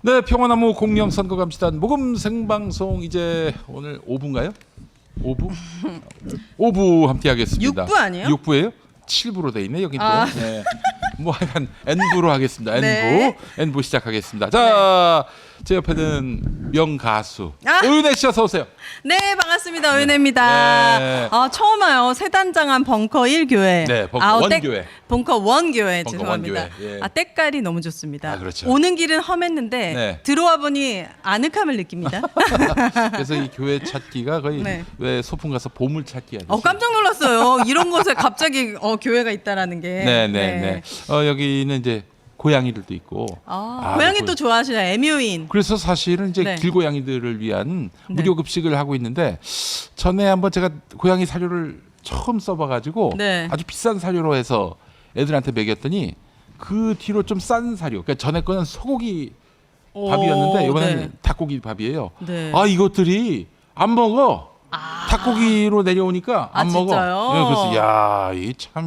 네, 평화나무 공명선거감시단 모금 생방송 이제 오늘 5부인가요? 5부? 5부 함께 하겠습니다. 6부 아니에요? 6부예요? 7부로 돼 있네 여기 또. 아. 네. 뭐 하여간 N부로 하겠습니다. N부. 네. N부 시작하겠습니다. 자, 제 옆에는 명가수 오윤혜 씨 어서 오세요. 네, 반갑습니다. 오윤혜입니다. 네. 처음 와요. 새단장한 벙커 1교회. 네, 벙커 원 교회. 벙커 원교회 벙커 죄송합니다. 원교회, 예. 때깔이 너무 좋습니다. 아, 그렇죠. 오는 길은 험했는데 네. 들어와 보니 아늑함을 느낍니다. 그래서 이 교회 찾기가 거의 네. 왜 소풍 가서 보물 찾기 하듯이. 깜짝 놀랐어요. 이런 곳에 갑자기 교회가 있다라는 게. 네. 여기는 이제 고양이들도 있고. 고양이 그- 또 좋아하시나 애묘인. 그래서 사실은 이제 네. 길고양이들을 위한 무료 급식을 하고 있는데 전에 한번 제가 고양이 사료를 처음 써봐가지고 네. 아주 비싼 사료로 해서 애들한테 먹였더니 그 뒤로 좀 싼 사료. 그러니까 전에 거는 소고기 밥이었는데 이번에는 네. 닭고기 밥이에요. 네. 이것들이 안 먹어. 닭고기로 내려오니까 안 먹어. 진짜요? 네, 그래서 야,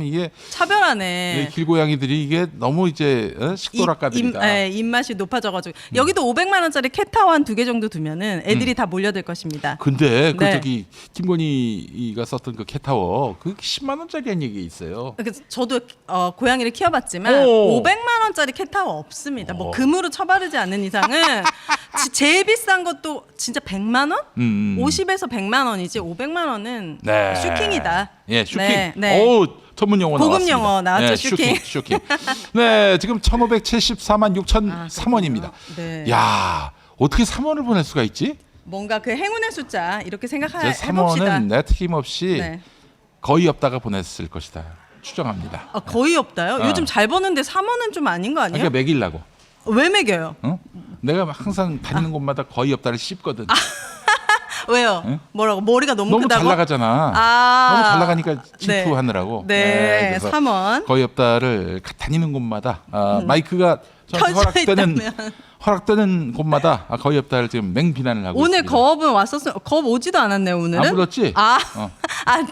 이게 차별하네. 길고양이들이 이게 너무 이제 식도락가들이다. 입맛이 높아져가지고 여기도 500만 원짜리 캣타워 한 2개 정도 두면은 애들이 다 몰려들 것입니다. 근데 그 네. 저기 김건희가 썼던 그 캣타워 그 10만 원짜리한 얘기 있어요. 그래서 저도 고양이를 키워봤지만 오. 500만 원짜리 캣타워 없습니다. 뭐 금으로 처바르지 않는 이상은 제일 비싼 것도 진짜 100만 원? 50에서 100만 원이지 500만 원은 네. 슈킹이다. 예, 슈킹. 네. 오, 전문 용어 고급 나왔습니다. 용어 나왔죠, 네, 슈킹. 슈킹. 네, 지금 1,574만 6,003원입니다. 네. 야, 어떻게 3원을 보낼 수가 있지? 뭔가 그 행운의 숫자 이렇게 이제 생각해봅시다. 3원은 내 틀림없이 네. 거의 없다가 보냈을 것이다. 추정합니다. 거의 없다요? 어. 요즘 잘 버는데 3원은 좀 아닌 거 아니에요? 그러니까 매기려고. 왜 매겨요? 어? 내가 항상 다니는 곳마다 거의 없다를 씹거든. 왜요? 응? 뭐라고? 머리가 너무 너무 크다고? 잘 나가잖아. 아. 너무 잘 나가니까 질투하느라고. 네, 그래서 3원. 거의 없다를 다니는 곳마다 마이크가 켜져 있다면. 허락되는 곳마다 거의 없다를 지금 맹비난을 하고 오늘 있습니다. 거업은 왔었어요. 거업 오지도 않았네요, 오늘은. 안 불렀지?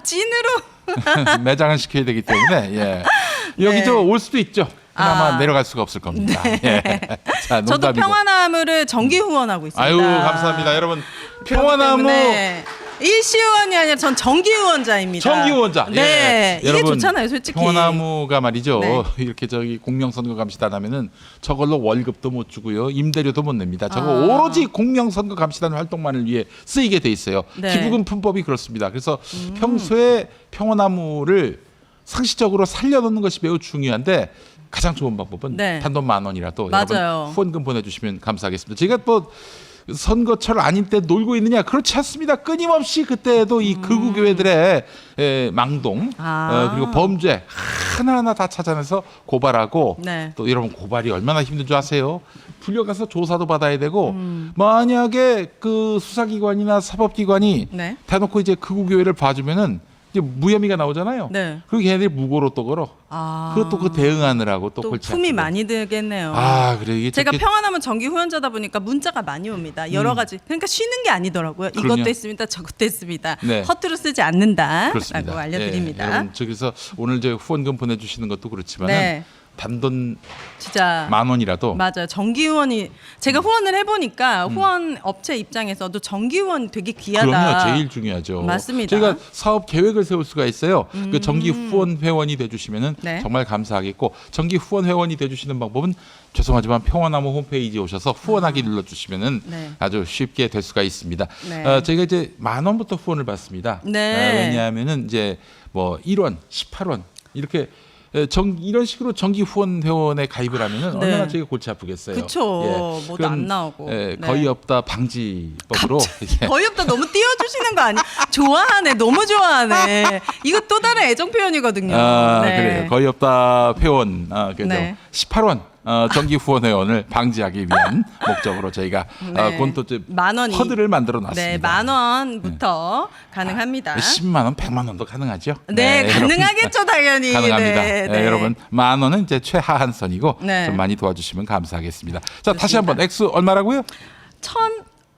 찐으로. 매장을 시켜야 되기 때문에 예. 여기 네. 저 올 수도 있죠. 그나마 내려갈 수가 없을 겁니다. 예. 자, 저도 농담이고. 평화나무를 정기 후원하고 있습니다. 아유 감사합니다, 여러분. 그렇기 평화나무 때문에 일시 후원이 아니라 전 정기 후원자입니다. 정기 후원자. 네, 예. 이게 여러분, 좋잖아요, 솔직히. 평화나무가 말이죠. 네. 이렇게 저기 공명선거 감시단 하면은 저걸로 월급도 못 주고요, 임대료도 못 냅니다. 저거 오로지 공명선거 감시단 활동만을 위해 쓰이게 돼 있어요. 네. 기부금 품법이 그렇습니다. 그래서 평소에 평화나무를 상시적으로 살려놓는 것이 매우 중요한데 가장 좋은 방법은 네. 단돈 10,000원이라도 맞아요. 여러분 후원금 보내주시면 감사하겠습니다. 제가 뭐 선거철 아닌 때 놀고 있느냐? 그렇지 않습니다. 끊임없이 그때도 이 극우 교회들의 망동 그리고 범죄 하나하나 다 찾아내서 고발하고 네. 또 여러분 고발이 얼마나 힘든 줄 아세요? 불려가서 조사도 받아야 되고 만약에 그 수사기관이나 사법기관이 네. 대놓고 이제 극우 교회를 봐주면은 이제 무혐의가 나오잖아요. 네. 그리고 걔네들이 무고로 또 걸어. 그것도 그 대응하느라고 또 또 골치 품이 아프고. 많이 들겠네요. 그래 이게 제가 저렇게 평화나무 정기 후원자다 보니까 문자가 많이 옵니다. 여러 가지. 그러니까 쉬는 게 아니더라고요. 그럼요. 이것도 있습니다. 저것도 있습니다. 네. 허투루 쓰지 않는다라고 그렇습니다. 알려드립니다. 예, 여러분 저기서 오늘 저 후원금 보내주시는 것도 그렇지만 은 네. 단돈 진짜 10,000원이라도 맞아요. 정기 후원이 제가 후원을 해보니까 후원 업체 입장에서도 정기 후원 되게 귀하다. 그럼요, 제일 중요하죠. 맞습니다. 저희가 사업 계획을 세울 수가 있어요. 그 정기 후원 회원이 돼주시면은 네. 정말 감사하겠고 정기 후원 회원이 돼주시는 방법은 죄송하지만 평화나무 홈페이지에 오셔서 후원하기 눌러주시면은 네. 아주 쉽게 될 수가 있습니다. 네. 저희가 이제 10,000원부터 후원을 받습니다. 네. 왜냐하면은 이제 뭐 1원, 18원 이렇게 이런 식으로 정기 후원 회원에 가입을 하면은 네. 얼마나 저희가 골치 아프겠어요. 그쵸. 뭐도 그런, 안 나오고. 네. 거의 없다 방지법으로 이제 거의 없다 너무 띄워주시는 거 아니야? 좋아하네, 너무 좋아하네. 이거 또 다른 애정 표현이거든요. 네. 그래요. 거의 없다 회원 그죠. 네. 18원 정기 후원 회원을 방지하기 위한 목적으로 저희가 네. 그건 또 이제 10,000원이. 허드를 만들어 놨습니다. 네, 10,000원부터 가능합니다. 10만 원, 100만 원도 가능하죠. 네, 여러분. 가능하겠죠, 당연히. 가능합니다. 네, 네, 여러분 10,000원은 이제 최하한 선이고 네. 좀 많이 도와주시면 감사하겠습니다. 자, 다시 좋습니다. 한번 액수 얼마라고요?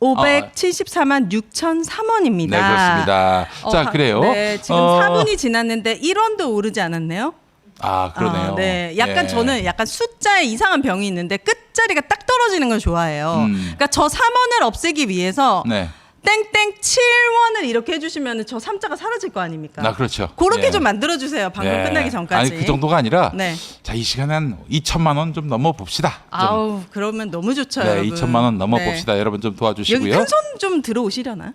1,574만 6,003원입니다. 네, 그렇습니다. 자, 그래요. 네, 지금 4분이 지났는데 1원도 오르지 않았네요. 아, 그러네요. 네, 약간 예. 저는 약간 숫자에 이상한 병이 있는데 끝자리가 딱 떨어지는 걸 좋아해요. 그러니까 저 3원을 없애기 위해서 네. 땡땡 7원을 이렇게 해주시면 저 3자가 사라질 거 아닙니까? 아, 그렇죠. 그렇게 예. 좀 만들어주세요. 방송 예. 끝나기 전까지. 아니, 그 정도가 아니라 네. 자, 이 시간에 한 2천만 원 좀 넘어 봅시다. 아우, 그러면 너무 좋죠, 네, 여러분. 2천만 원 넘어 네. 봅시다. 여러분 좀 여기 도와주시고요. 큰 손 좀 들어오시려나?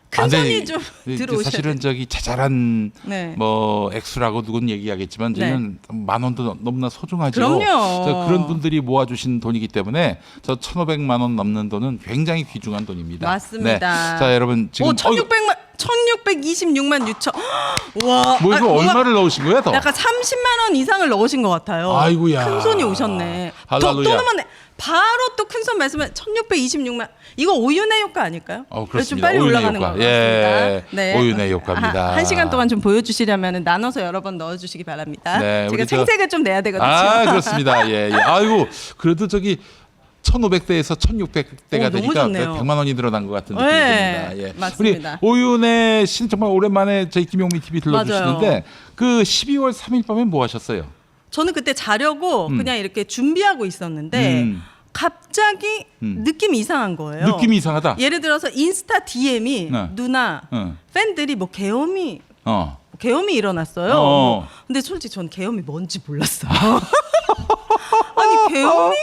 큰 손이 좀 들어오셔야 사실은 돼. 저기 자잘한 네. 뭐 액수라고 누군 얘기하겠지만 저희는 만 원도 너무나 소중하죠. 그럼요. 저 그런 분들이 모아주신 돈이기 때문에 저 1,500만 원 넘는 돈은 굉장히 귀중한 돈입니다. 맞습니다. 네. 자, 여러분 지금 1626만 6천. 와. 뭐 이거 뭔가 얼마를 넣으신 거야, 더? 약간 30만 원 이상을 넣으신 것 같아요. 아이고야. 큰 손이 오셨네. 또 할렐루야. 넘었네. 바로 또 큰 손 말씀은 1626만. 이거 오윤의 효과 아닐까요? 좀 그렇습니다. 빨리 오윤의 올라가는 것 효과. 같습니다. 예. 네. 오윤의 효과입니다. 한 시간 동안 좀 보여주시려면 나눠서 여러 번 넣어주시기 바랍니다. 네, 제가 우리 생색을 좀 내야 되거든요. 아, 그렇습니다. 예, 예. 아이고, 그래도 저기 1,500대에서 1,600대가 오, 너무 되니까 좋네요. 100만 원이 늘어난 것 같은 느낌이 네, 듭니다. 예. 맞습니다. 우리 오윤혜 씨는 정말 오랜만에 저희 김용민 TV 들러주시는데 맞아요. 그 12월 3일 밤에 뭐 하셨어요? 저는 그때 자려고 그냥 이렇게 준비하고 있었는데 갑자기 느낌이 이상한 거예요. 느낌이 이상하다. 예를 들어서 인스타 DM이 네. 누나 팬들이 뭐 계엄이 일어났어요. 뭐. 근데 솔직히 전 계엄이 뭔지 몰랐어요. 아니 계엄이?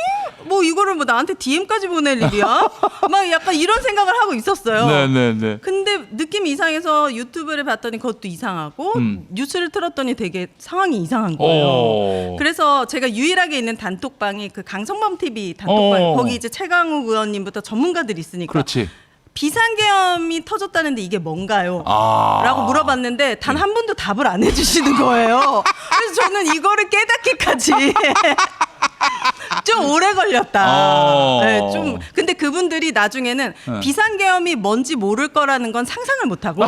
뭐 이거를 뭐 나한테 DM까지 보낼 일이야? 막 약간 이런 생각을 하고 있었어요. 네네네. 근데 느낌이 이상해서 유튜브를 봤더니 그것도 이상하고 뉴스를 틀었더니 되게 상황이 이상한 거예요. 오. 그래서 제가 유일하게 있는 단톡방이 그 강성범 TV 단톡방 오. 거기 이제 최강욱 의원님부터 전문가들이 있으니까 그렇지. 비상계엄이 터졌다는데 이게 뭔가요? 아. 라고 물어봤는데 단 한 분도 답을 안 해주시는 거예요. 그래서 저는 이거를 깨닫기까지 좀 오래 걸렸다. 네, 좀 근데 그분들이 나중에는 비상계엄이 뭔지 모를 거라는 건 상상을 못하고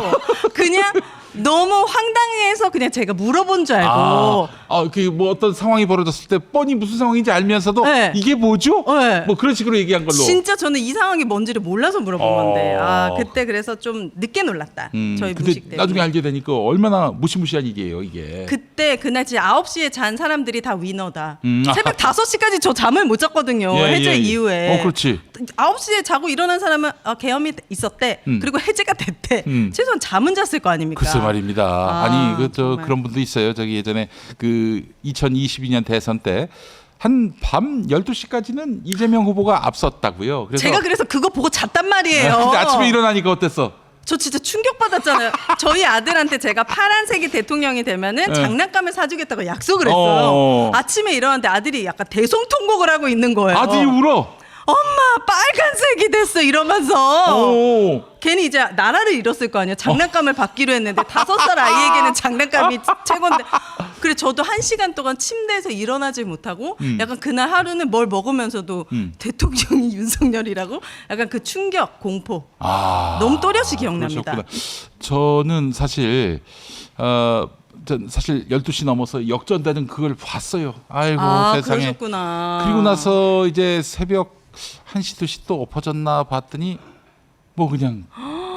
그냥 너무 황당해서 그냥 제가 물어본 줄 알고 그뭐 어떤 상황이 벌어졌을 때 뻔히 무슨 상황인지 알면서도 네. 이게 뭐죠? 네. 뭐 그런 식으로 얘기한 걸로. 진짜 저는 이 상황이 뭔지를 몰라서 물어본 건데 그때 그래서 좀 늦게 놀랐다. 저희 근데 무식 때문에. 나중에 알게 되니까 얼마나 무시무시한 일이에요, 이게. 그때 그날 진짜 9시에 잔 사람들이 다 위너다. 새벽 5시까지 저 잠을 못 잤거든요. 예, 해제 예, 예. 이후에. 그렇지. 9시에 자고 일어난 사람은 계엄이 있었대. 그리고 해제가 됐대. 최소한 잠은 잤을 거 아닙니까? 글쎄 말입니다. 아니 정말. 그런 분도 있어요. 저기 예전에 그 2022년 대선 때 한 밤 12시까지는 이재명 후보가 앞섰다고요. 제가 그래서 그거 보고 잤단 말이에요. 근데 아침에 일어나니까 어땠어? 저 진짜 충격받았잖아요. 저희 아들한테 제가 파란색이 대통령이 되면은 장난감을 사주겠다고 약속을 했어요. 아침에 일어났는데 아들이 약간 대성통곡을 하고 있는 거예요. 아들이 울어. 엄마 빨간색이 됐어 이러면서 오. 괜히 이제 나라를 잃었을 거 아니에요. 장난감을 받기로 했는데 5살 아이에게는 장난감이 최고인데 그래 저도 1시간 동안 침대에서 일어나질 못하고 약간 그날 하루는 뭘 먹으면서도 대통령이 윤석열이라고 약간 그 충격 공포 너무 또렷이 기억납니다. 그러셨구나. 저는 사실 전 사실 12시 넘어서 역전되는 그걸 봤어요. 아이고 세상에. 그러셨구나. 그리고 나서 이제 새벽 1시 2시 또 엎어졌나 봤더니 뭐 그냥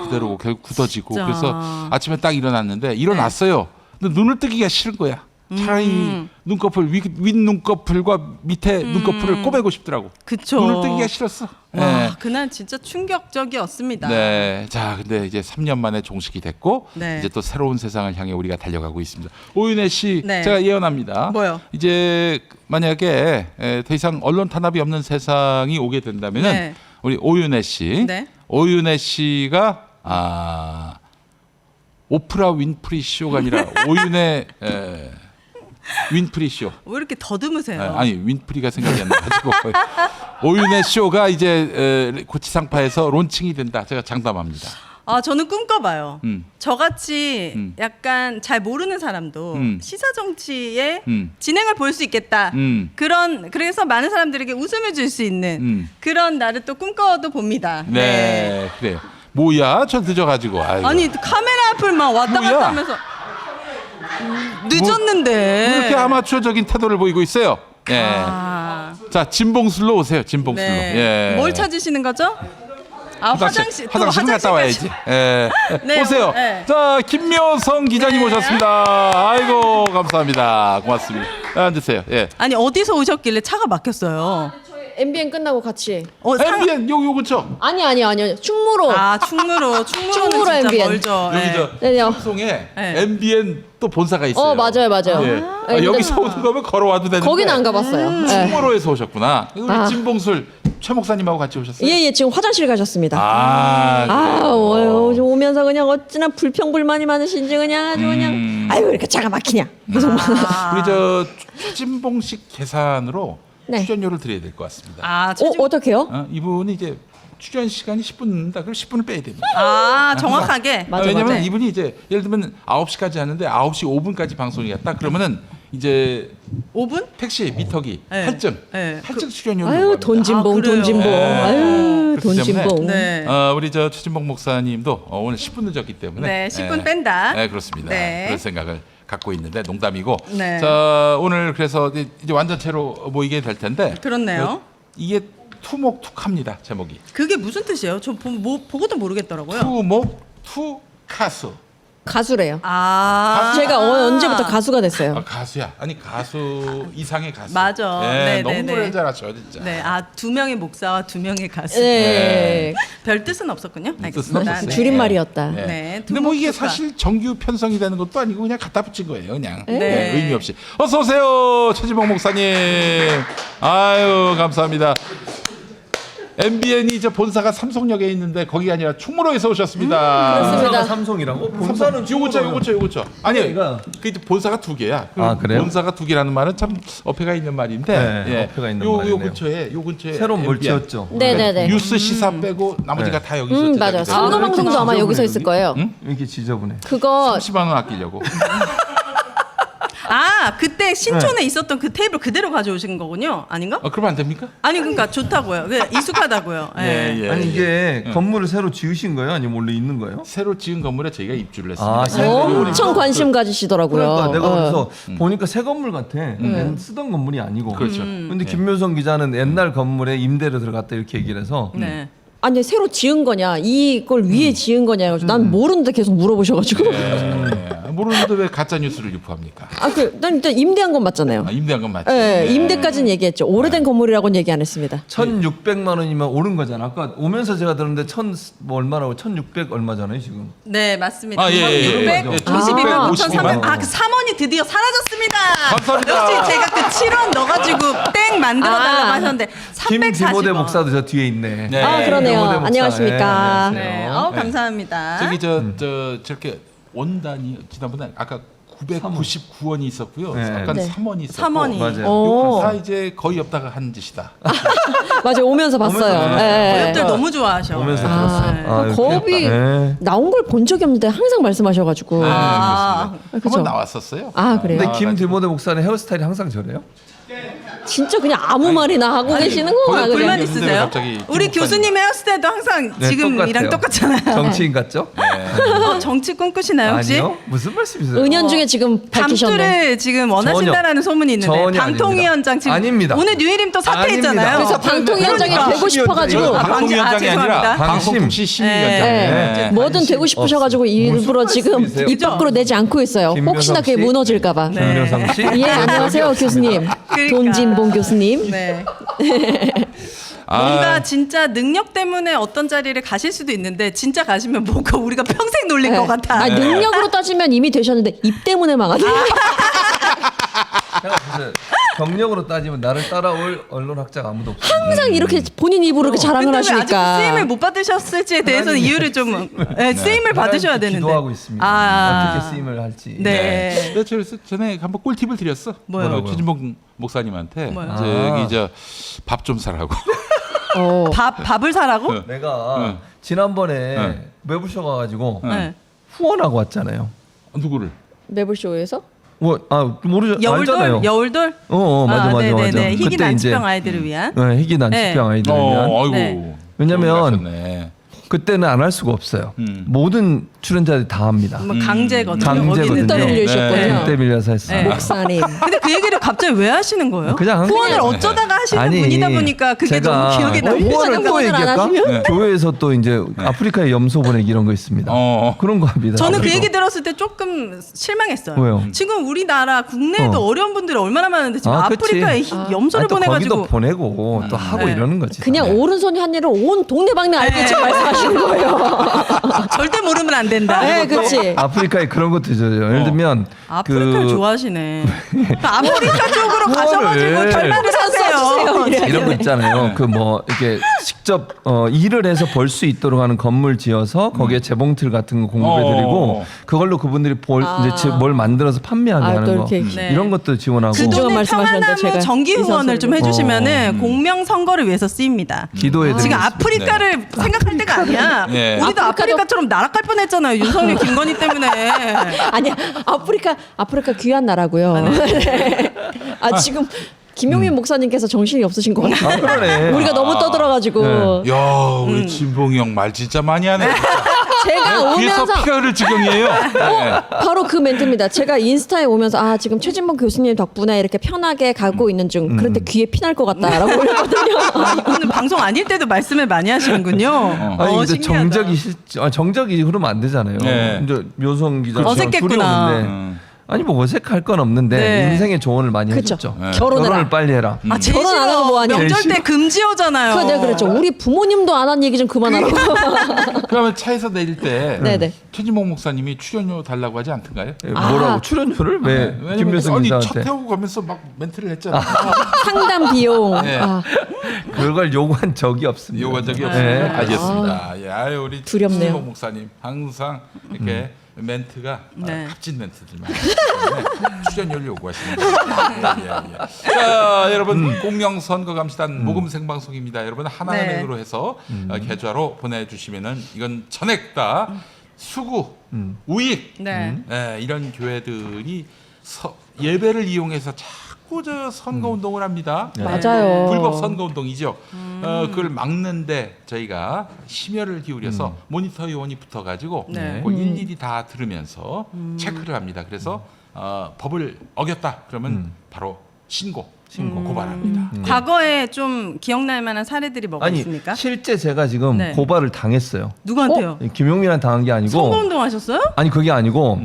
그대로 결국 굳어지고 진짜. 그래서 아침에 딱 일어났는데 일어났어요. 근데 눈을 뜨기가 싫은 거야. 차라리 눈꺼풀 윗 눈꺼풀과 밑에 눈꺼풀을 꼬매고 싶더라고. 그쵸. 눈을 뜨기가 싫었어. 와, 네. 그날 진짜 충격적이었습니다. 네. 자, 근데 이제 3년 만에 종식이 됐고 네. 이제 또 새로운 세상을 향해 우리가 달려가고 있습니다. 오윤혜 씨, 네. 제가 예언합니다. 뭐요? 이제 만약에 더 이상 언론 탄압이 없는 세상이 오게 된다면은 네. 우리 오윤혜 씨, 네. 오윤혜 씨가 오프라 윈프리 쇼가 아니라 오윤혜 윈프리 쇼. 왜 이렇게 더듬으세요? 아니 윈프리가 생각이 안 나가지고 오윤혜 쇼가 이제 고치상파에서 론칭이 된다. 제가 장담합니다. 저는 꿈꿔봐요. 저같이 약간 잘 모르는 사람도 시사 정치의 진행을 볼 수 있겠다. 그래서 많은 사람들에게 웃음을 줄 수 있는 그런 날을 또 꿈꿔도 봅니다. 네, 그래요. 뭐야, 저 늦어가지고. 아이고. 아니 카메라 앞을 막 왔다 뭐야? 갔다 하면서 늦었는데. 뭐, 이렇게 아마추어적인 태도를 보이고 있어요. 예. 자, 진봉술로 오세요. 진봉술로. 네. 예. 뭘 찾으시는 거죠? 화장실 갔다 와야지. 예. 네, 오세요. 네. 자, 김묘성 기자님 네. 오셨습니다. 아이고, 감사합니다. 고맙습니다. 앉으세요. 예. 아니 어디서 오셨길래 차가 막혔어요? MBN 끝나고 같이. MBN 요 근처. 아니요. 충무로. 아 충무로는 충무로 진짜 MBN. 멀죠. 여기 예. 저 네요. 삼송에 네. MBN 또 본사가 있어요. 맞아요. 예. 네, 여기서 오는 거면 걸어와도 되는데. 거기는 안 가봤어요. 네. 충무로에서 오셨구나. 우리 아. 진봉술 최 목사님하고 같이 오셨어요? 예, 지금 화장실 가셨습니다. 그래요. 오면서 그냥 어찌나 불평불만이 많으신지 그냥 아주 그냥 아유 이렇게 차가 막히냐. 계속 우리 저 최진봉식 계산으로 네. 출연료를 드려야 될 것 같습니다. 아, 어떻게요? 이분이 이제 출연 시간이 10분입니다. 그럼 10분을 빼야 됩니다. 정확하게. 맞아, 왜냐면 맞아. 이분이 이제 예를 들면 9시까지 하는데 9시 5분까지 방송이었다. 그러면은 이제 5분? 택시 미터기 네. 할증 네. 할증 출연료를 아유 요구합니다. 돈진봉 그래요? 돈진봉. 네. 아유 그렇기 때문에 돈진봉. 네. 우리 저 최진봉 목사님도 오늘 10분 늦었기 때문에 네, 10분 뺀다. 네, 그렇습니다. 네. 그런 생각을 갖고 있는데 농담이고. 네. 자, 오늘 그래서 이제 완전체로 모이게 될 텐데. 그렇네요. 이게 투목툭합니다. 제목이. 그게 무슨 뜻이에요? 저 보고도 모르겠더라고요. 투목투카수. 가수래요. 제가 언제부터 가수가 됐어요. 가수야. 아니 가수 이상의 가수. 맞아. 네, 네, 너무 네, 노래 네. 잘하셔 진짜. 네, 두 명의 목사와 두 명의 가수. 네. 별 뜻은 없었군요. 뜻은 알겠습니다. 없었어요. 네. 줄임말이었다. 네. 네, 근데 뭐 이게 투목투카. 사실 정규 편성이 되는 것도 아니고 그냥 갖다 붙인 거예요, 그냥. 네. 의미 없이. 어서 오세요, 최진봉 목사님. 아유, 감사합니다. MBN이 저 본사가 삼성역에 있는데 거기가 아니라 충무로에서 오셨습니다. 그렇습니다. 본사가 삼성이라고? 본사는 요거죠. 아니요, 여기가- 그 본사가 두 개야. 아, 그래요? 본사가 두 개라는 말은 참 어폐가 있는 말인데. 네, 어폐가 있는 요 말이네요. 근처에 새로운 뭘 MBN. 지었죠. 네네네. 뉴스 시사 빼고 나머지가 네. 다 여기서 제작이 맞아요. 돼요. 선거 방송도 아마 여기서 있을 거예요. 이렇게 지저분해. 그거 30만 원 아끼려고. 그때 신촌에 있었던 그 테이블 그대로 가져오신 거군요. 아닌가? 그러면 안 됩니까? 아니 그러니까 좋다고요. 그냥 익숙하다고요. 예. 예. 아니 이게 건물을 새로 지으신 거예요? 아니면 원래 있는 거예요? 새로 지은 건물에 저희가 입주를 했습니다. 아, 새로 엄청 관심 가지시더라고요. 그러니까 내가 어. 그래서 보니까 새 건물 같아. 쓰던 건물이 아니고. 그렇죠. 근데 김묘성 기자는 옛날 건물에 임대로 들어갔다 이렇게 얘기를 해서 네. 아니 새로 지은 거냐 이걸 위에 지은 거냐 해가지고 난 모르는데 계속 물어보셔가지고 모르는데 왜 가짜 뉴스를 유포합니까? 난 일단 임대한 건 맞잖아요. 임대한 건 맞지. 예, 임대까지는 얘기했죠. 오래된 건물이라고는 얘기 안 했습니다. 1,600만 원이면 오른 거잖아. 아까 오면서 제가 들었는데 뭐 얼마라고 1,600 얼마잖아요 지금. 네 맞습니다. 예, 예, 예. 1652만 5,300. 53만. 그 3원이 드디어 사라졌습니다. 감사합니다. 역시 제가 그 7원 넣어가지고 땡 만들어 달라고 하셨는데 김디모데 340원. 목사도 저 뒤에 있네. 네. 아 그러네요. 디모데 목사. 안녕하십니까. 네, 네, 안녕하세요. 감사합니다. 저기 저렇게 원단이 지난번에 아까 999원이 있었고요. 네. 아까 네. 3원이 있었고. 3원이. 맞아요. 오. 다 이제 거의 없다가 한 짓이다. 맞아요. 오면서 봤어요. 오면서 예. 어렵들 너무 좋아하셔. 오면서 네. 들었어요. 아, 이렇게 거업이 했다. 네. 나온 걸 본 적이 없는데 항상 말씀하셔가지고. 네, 아, 그렇습니다. 그죠? 한번 나왔었어요. 아, 그래요? 근데 김디모데 목사는 헤어스타일이 항상 저래요? 진짜 그냥 아무 말이나 하고 계시는 거야. 거의 그냥. 불만 그냥 있으세요? 갑자기 우리 김 교수님 헤어스타일도 항상 네, 지금이랑 똑같잖아요. 정치인 같죠? 정치 꿈꾸시나요 혹시? 아니요. 무슨 말씀이세요? 은연 중에 지금 밝히셨네. 감투를 지금 원하신다라는 소문이 있는데 전혀 방통위원장 지금 아닙니다. 오늘 뉴이림 또 사퇴했잖아요. 아닙니다. 그래서 방통위원장이 그러니까. 되고 싶어가지고 이거 방통위원장이 죄송합니다. 아니라 방심. 방송통신 심의위원장. 네. 네. 뭐든 되고 싶으셔가지고 일부러 무슨 지금 말씀이세요? 입 밖으로 내지 않고 있어요. 김묘성 혹시나 그게 씨? 무너질까봐. 김묘성 씨? 예, 안녕하세요, 교수님. 그러니까. 돈진봉 교수님. 네. 아. 뭔가 진짜 능력 때문에 어떤 자리를 가실 수도 있는데 진짜 가시면 뭔가 우리가 평생 놀릴 네. 것 같아. 아, 능력으로 따지면 이미 되셨는데 입 때문에 망하네. 제가 무슨 경력으로 따지면 나를 따라올 언론학자가 아무도 없어요. 항상 이렇게 본인 입으로 이렇게 자랑을 근데 왜 아직 하시니까. 쓰임을 못 받으셨을지에 대해서는 이유를 좀 쓰임을 받으셔야 되는데. 기도하고 있습니다. 아. 어떻게 쓰임을 할지. 네. 네, 그래서 전에 한번 꿀팁을 드렸어. 뭐요? 최진봉 목사님한테 뭐요? 저기 밥 좀 사라고. 어. 밥을 사라고? 내가 지난번에 매부쇼 가가지고 네. 후원하고 왔잖아요. 누구를? 매불쇼에서? 모르죠. 알잖아요. 여울돌? 맞아. 네네네. 희귀 그때 이제 난치병 아이들을 위한. 희귀 난치병 네. 아이들을 위한. 아이고. 네. 왜냐면 네. 그때는 안 할 수가 없어요. 모든 출연자들이 다 합니다. 뭐 강제거든요. 강제거든요. 때 밀려주셨거든요. 그때 밀려서 했어요. 네. 목사님. 근데 그 얘기를 갑자기 왜 하시는 거예요? 그냥 후원을 어쩌다가 하시는 분이다 보니까 그게 너무 기억에 남으시는 후원을 또 후원을 안 얘기할까? 하시면? 교회에서 또 이제 아프리카에 염소 보내기 이런 거 있습니다. 그런 거 합니다. 저는 그 그래서. 얘기 들었을 때 조금 실망했어요. 왜요? 지금 우리나라 국내에도 어려운 분들이 얼마나 많은데 지금 그치. 아프리카에 염소를 아니, 또 보내가지고 거기도 보내고 또 하고 네. 이러는 거지. 그냥 오른손이 한 일을 온 동네방네 알겠지 말씀하시는 거예요. 절대 모르면 안 된다. 네, 그렇지. 아프리카에 그런 것도 있어요. 예를 들면 아프리카를 좋아하시네. 아프리카 쪽으로 가셔가지고 후원을 결말을 하세요. 써주세요. 이런 거 있잖아요. 그 뭐 이렇게 직접 일을 해서 벌 수 있도록 하는 건물 지어서 거기에 재봉틀 같은 거 공급해드리고 그걸로 그분들이 이제 뭘 만들어서 판매하게 또 하는 거 이렇게 네. 이런 것도 지원하고 그 진중한 돈을 말씀하셨는데 평안나무 제가 정기 후원을 좀 해주시면은 공명 선거를 위해서 쓰입니다. 기도해드리고 지금 아프리카를 생각할 때가 아니야. 네. 우리도 아프리카처럼 날아갈 뻔했잖아요. 윤석열, 김건희 때문에. 아니야, 아프리카 귀한 나라고요. 네. 지금 김용민 목사님께서 정신이 없으신 것 같아요. 그러네. 우리가 너무 떠들어가지고 야, 우리 진봉이 형 말 진짜 많이 하네. 제가 귀에서 오면서 피가 흐를 지경이에요. 네. 바로 그 멘트입니다. 제가 인스타에 오면서 지금 최진봉 교수님 덕분에 이렇게 편하게 가고 있는 중. 그런데 귀에 피날 것 같다라고 올렸거든요. 이분은 방송 아닐 때도 말씀을 많이 하시는군요. 아니 근데 신기하다. 정적이 흐르면 안 되잖아요. 네. 이제 묘성 기자랑 어색했구나. 둘이 오는데 아니 뭐 어색할 건 없는데 네. 인생의 조언을 많이 그쵸. 해줬죠. 네. 결혼을 빨리 해라. 제일 결혼 안 싫어. 하고 뭐 하냐. 명절 제일 때 금지어잖아요. 내가 그랬죠. 우리 부모님도 안 한 얘기 좀 그만하라고. 그러면 차에서 내릴 때 네네. 최진봉 목사님이 출연료 달라고 하지 않던가요? 뭐라고 출연료를 왜 왜냐면 김묘성 아니 차 기자한테 태우고 가면서 막 멘트를 했잖아. 상담 비용. 네. 그걸 요구한 적이 없습니다. 요구한 적이 네. 없습니다. 알겠습니다. 예, 아유, 우리 두렵네요. 최진봉 목사님 항상 이렇게 멘트가 네. 값진 멘트들만 하기 때문에 출연료를 요구하시는 거예요. 예. 자, 여러분 공명선거감시단 모금 생방송입니다. 여러분 하나의 네. 맥으로 해서 계좌로 보내주시면은 이건 전액 다 수구, 우익 네. 이런 교회들이 예배를 이용해서 자꾸 저 선거 운동을 합니다. 맞아요. 불법 선거 운동이죠. 그걸 막는데 저희가 심혈을 기울여서 모니터 요원이 붙어가지고 네. 그걸 일일이 다 들으면서 체크를 합니다. 그래서 법을 어겼다 그러면 바로 신고, 고발합니다. 과거에 좀 기억날 만한 사례들이 뭐가 아니 있습니까? 실제 제가 지금 네. 고발을 당했어요. 누구한테요? 김용민한테 당한 게 아니고 선거운동 하셨어요? 아니 그게 아니고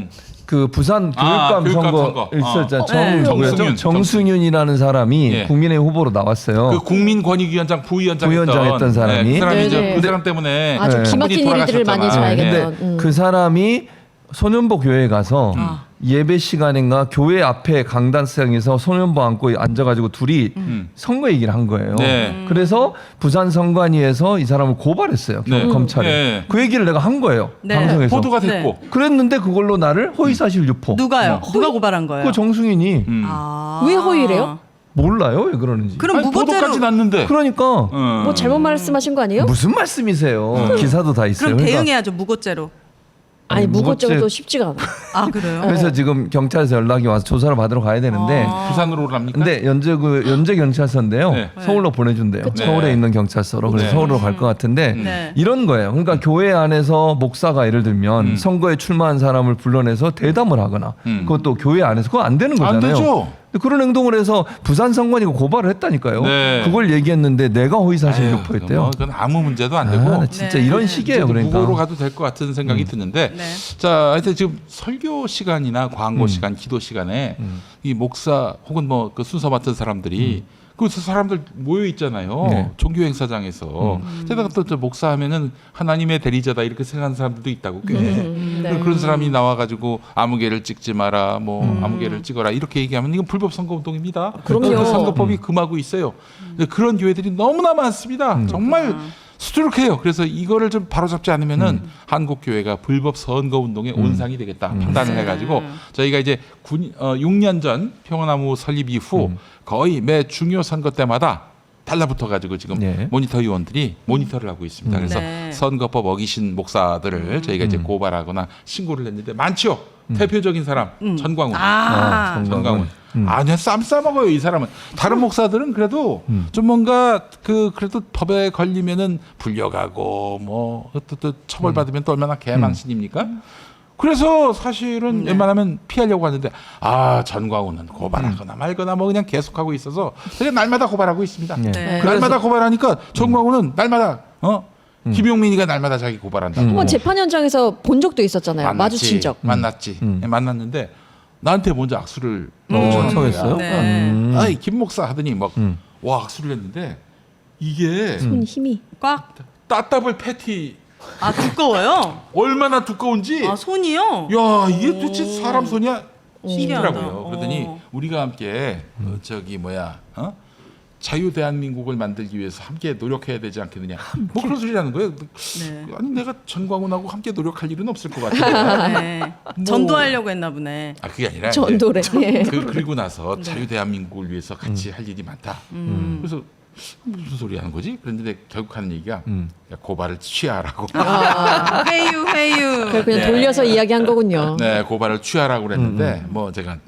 그 부산 교육감 교육감 선거 선거. 있었잖아요. 네. 정승윤이라는 사람이 예. 국민의힘 후보로 나왔어요. 그 국민권익위원장 부위원장 했던 사람이. 그 사람이 네네. 이제 그 사람 때문에 아주 네. 기막힌 분이 일들을 많이 돌아가셨잖아. 잘 근데 그 사람이 소년보 교회에 가서 예배 시간인가 교회 앞에 강단상에서 소년보 안고 앉아가지고 둘이 선거 얘기를 한 거예요. 네. 그래서 부산 선관위에서 이 사람을 고발했어요. 네. 검찰에. 네. 그 얘기를 내가 한 거예요. 네. 방송에서. 보도가 됐고 그랬는데 그걸로 나를 허위사실 유포. 누가요? 누가 고발한 거예요? 그 정승인이 아. 왜 허위래요? 몰라요 왜 그러는지. 그럼 아니, 무고죄로 보도까지 났는데 그러니까 뭐 잘못 말씀하신 거 아니에요? 무슨 말씀이세요? 기사도 다 있어요. 그럼 그러니까 대응해야죠 무고죄로. 아니 무고죄. 무고죄도 쉽지가 않아. 아 그래요? 그래서 지금 경찰에서 연락이 와서 조사를 받으러 가야 되는데 부산으로 갑니까? 근데 연제 경찰서인데요. 네. 서울로 보내준대요. 그쵸. 서울에 네. 있는 경찰서로. 그래서 네. 서울로 갈 것 같은데 네. 이런 거예요. 그러니까 교회 안에서 목사가 예를 들면 선거에 출마한 사람을 불러내서 대담을 하거나 그것도 교회 안에서 그거 안 되는 안 거잖아요. 되죠. 근데 그런 행동을 해서 부산 선관위가 고발을 했다니까요. 네. 그걸 얘기했는데 내가 허위사실 아유, 유포했대요. 뭐 그건 아무 문제도 안 아, 되고 나 진짜 네. 이런 네. 시기예요. 그러니까. 무고로 가도 될 것 같은 생각이 드는데 네. 자 하여튼 지금 설교 시간이나 광고 시간, 기도 시간에 이 목사 혹은 뭐 그 순서 맡은 사람들이 그 사람들 모여 있잖아요. 네. 종교 행사장에서. 게다가 또 목사하면은 하나님의 대리자다 이렇게 생각하는 사람들도 있다고 꽤. 네. 그런 사람이 나와가지고 아무개를 찍지 마라, 뭐 아무개를 찍어라 이렇게 얘기하면 이건 불법 선거 운동입니다. 그럼요. 그 선거법이 금하고 있어요. 근데 그런 교회들이 너무나 많습니다. 정말 수두룩해요. 그래서 이거를 좀 바로잡지 않으면은 한국 교회가 불법 선거 운동의 온상이 되겠다 판단을 해가지고 저희가 이제 6년 전 평화나무 설립 이후 거의 매 중요 선거 때마다 달라붙어 가지고 지금 네. 모니터 요원들이 모니터를 하고 있습니다. 그래서 네. 선거법 어기신 목사들을 저희가 이제 고발하거나 신고를 했는데 많죠. 대표적인 사람 전광훈. 전광훈. 아니야 쌈 싸먹어요 이 사람은. 다른 목사들은 그래도 좀 뭔가 그래도 법에 걸리면은 불려가고 뭐 또 처벌받으면 또 얼마나 개망신입니까? 그래서 사실은 웬만하면 피하려고 하는데 전광훈은 고발하거나 말거나 뭐 그냥 계속하고 있어서 그냥 날마다 고발하고 있습니다. 네. 날마다 고발하니까 전광훈은 날마다 김용민이가 날마다 자기 고발한다. 한번 재판 현장에서 본 적도 있었잖아요. 마주친 적. 만났지. 만났는데 나한테 먼저 악수를 청했어요? 네. 아이 김 목사 하더니 막 와 악수를 했는데 이게 손 힘이. 꽉. 따따블 패티 두꺼워요? 얼마나 두꺼운지 손이요? 야 이게 도대체 사람 손이야 신기하다. 싶더라고요. 그러더니 우리가 함께 자유 대한민국을 만들기 위해서 함께 노력해야 되지 않겠느냐. 뭐 그런 소리라는 거예요. 네. 아니 내가 전광훈하고 함께 노력할 일은 없을 것 같아요. 네. 전도하려고 했나 보네. 그게 아니라 전도래. 예. 그리고 나서 자유 대한민국을 위해서 같이 할 일이 많다. 그래서 무슨 소리 하는 거지? 그런데 결국 하는 얘기가 야, 고발을 취하라고. 회유. 그냥 돌려서 이야기한 거군요. 네, 고발을 취하라고 그랬는데 뭐 제가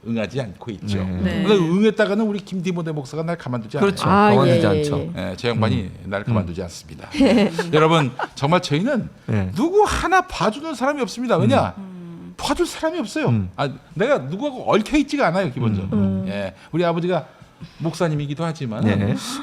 응하지 않고 있죠. 네. 근데 응했다가는 우리 김디모데 목사가 날 가만두지 않아요. 그렇죠. 가만두지 않죠. 네, 제 양반이 날 가만두지 않습니다. 여러분 정말 저희는 누구 하나 봐주는 사람이 없습니다. 왜냐? 봐줄 사람이 없어요. 내가 누구하고 얽혀 있지가 않아요 기본적으로. 예, 우리 아버지가 목사님이기도 하지만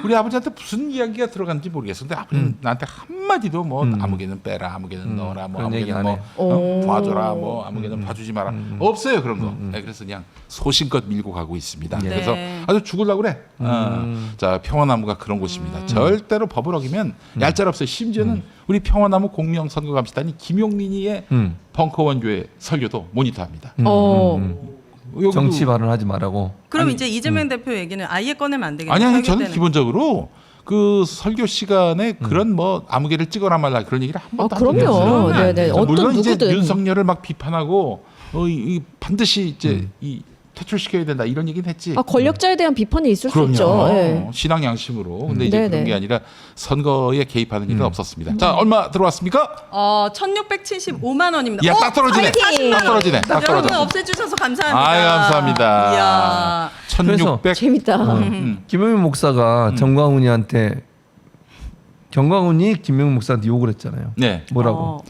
우리 아버지한테 무슨 이야기가 들어갔는지 모르겠어. 근데 아버지는 나한테 한마디도 뭐 아무개는 빼라, 아무개는 넣어라, 뭐 그런 얘기 아무개는 안 뭐 봐줘라, 뭐 아무개는 봐주지 마라. 없어요 그런 거. 네, 그래서 그냥 소신껏 밀고 가고 있습니다. 네. 그래서 아주 죽으려고 그래. 자 평화나무가 그런 곳입니다. 절대로 법을 어기면 얄짤없어요. 심지어는 우리 평화나무 공명선거감시단이 김용민이의 벙커원교회 설교도 모니터합니다. 여기도- 정치 발언하지 말라고. 그럼 이제 이재명 대표 얘기는 아예 꺼내면 안 되겠네요. 아니 설교 저는 때는. 기본적으로 그 설교 시간에 그런 뭐 아무개를 찍어라 말라 그런 얘기를 한 번도 안 그럼요. 드렸어요. 네네. 어떤 물론 이제 누구든. 윤석열을 막 비판하고 반드시 이제 이 퇴출시켜야 된다 이런 얘기는 했지. 권력자에 대한 비판이 있을 수 있죠. 예. 신앙 양심으로. 근데 이제 네네. 그런 게 아니라 선거에 개입하는 일은 없었습니다. 자 얼마 들어왔습니까? 1,675만 원입니다. 야, 딱 떨어지네. 파이팅! 딱 떨어지네. 딱 여러분 떨어져. 없애주셔서 감사합니다. 아유 감사합니다. 이야. 1,600. 재밌다. 김용민 목사가 정광훈이 김용민 목사한테 욕을 했잖아요. 네. 뭐라고?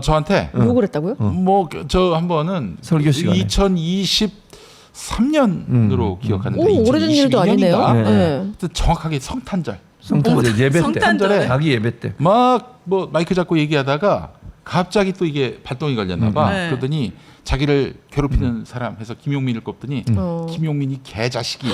저한테 욕을 했다고요? 뭐 저 한 번은 설교 시간에. 2023년으로 기억하는데 오, 오래된 일도 아니네요. 2022년인가? 네. 정확하게 성탄절 성탄절 예배 때. 성탄절에. 자기 예배 때. 막 뭐 마이크 잡고 얘기하다가 갑자기 또 이게 발동이 걸렸나 봐. 네. 그러더니 자기를 괴롭히는 사람 해서 김용민을 꼽더니 김용민이 개자식이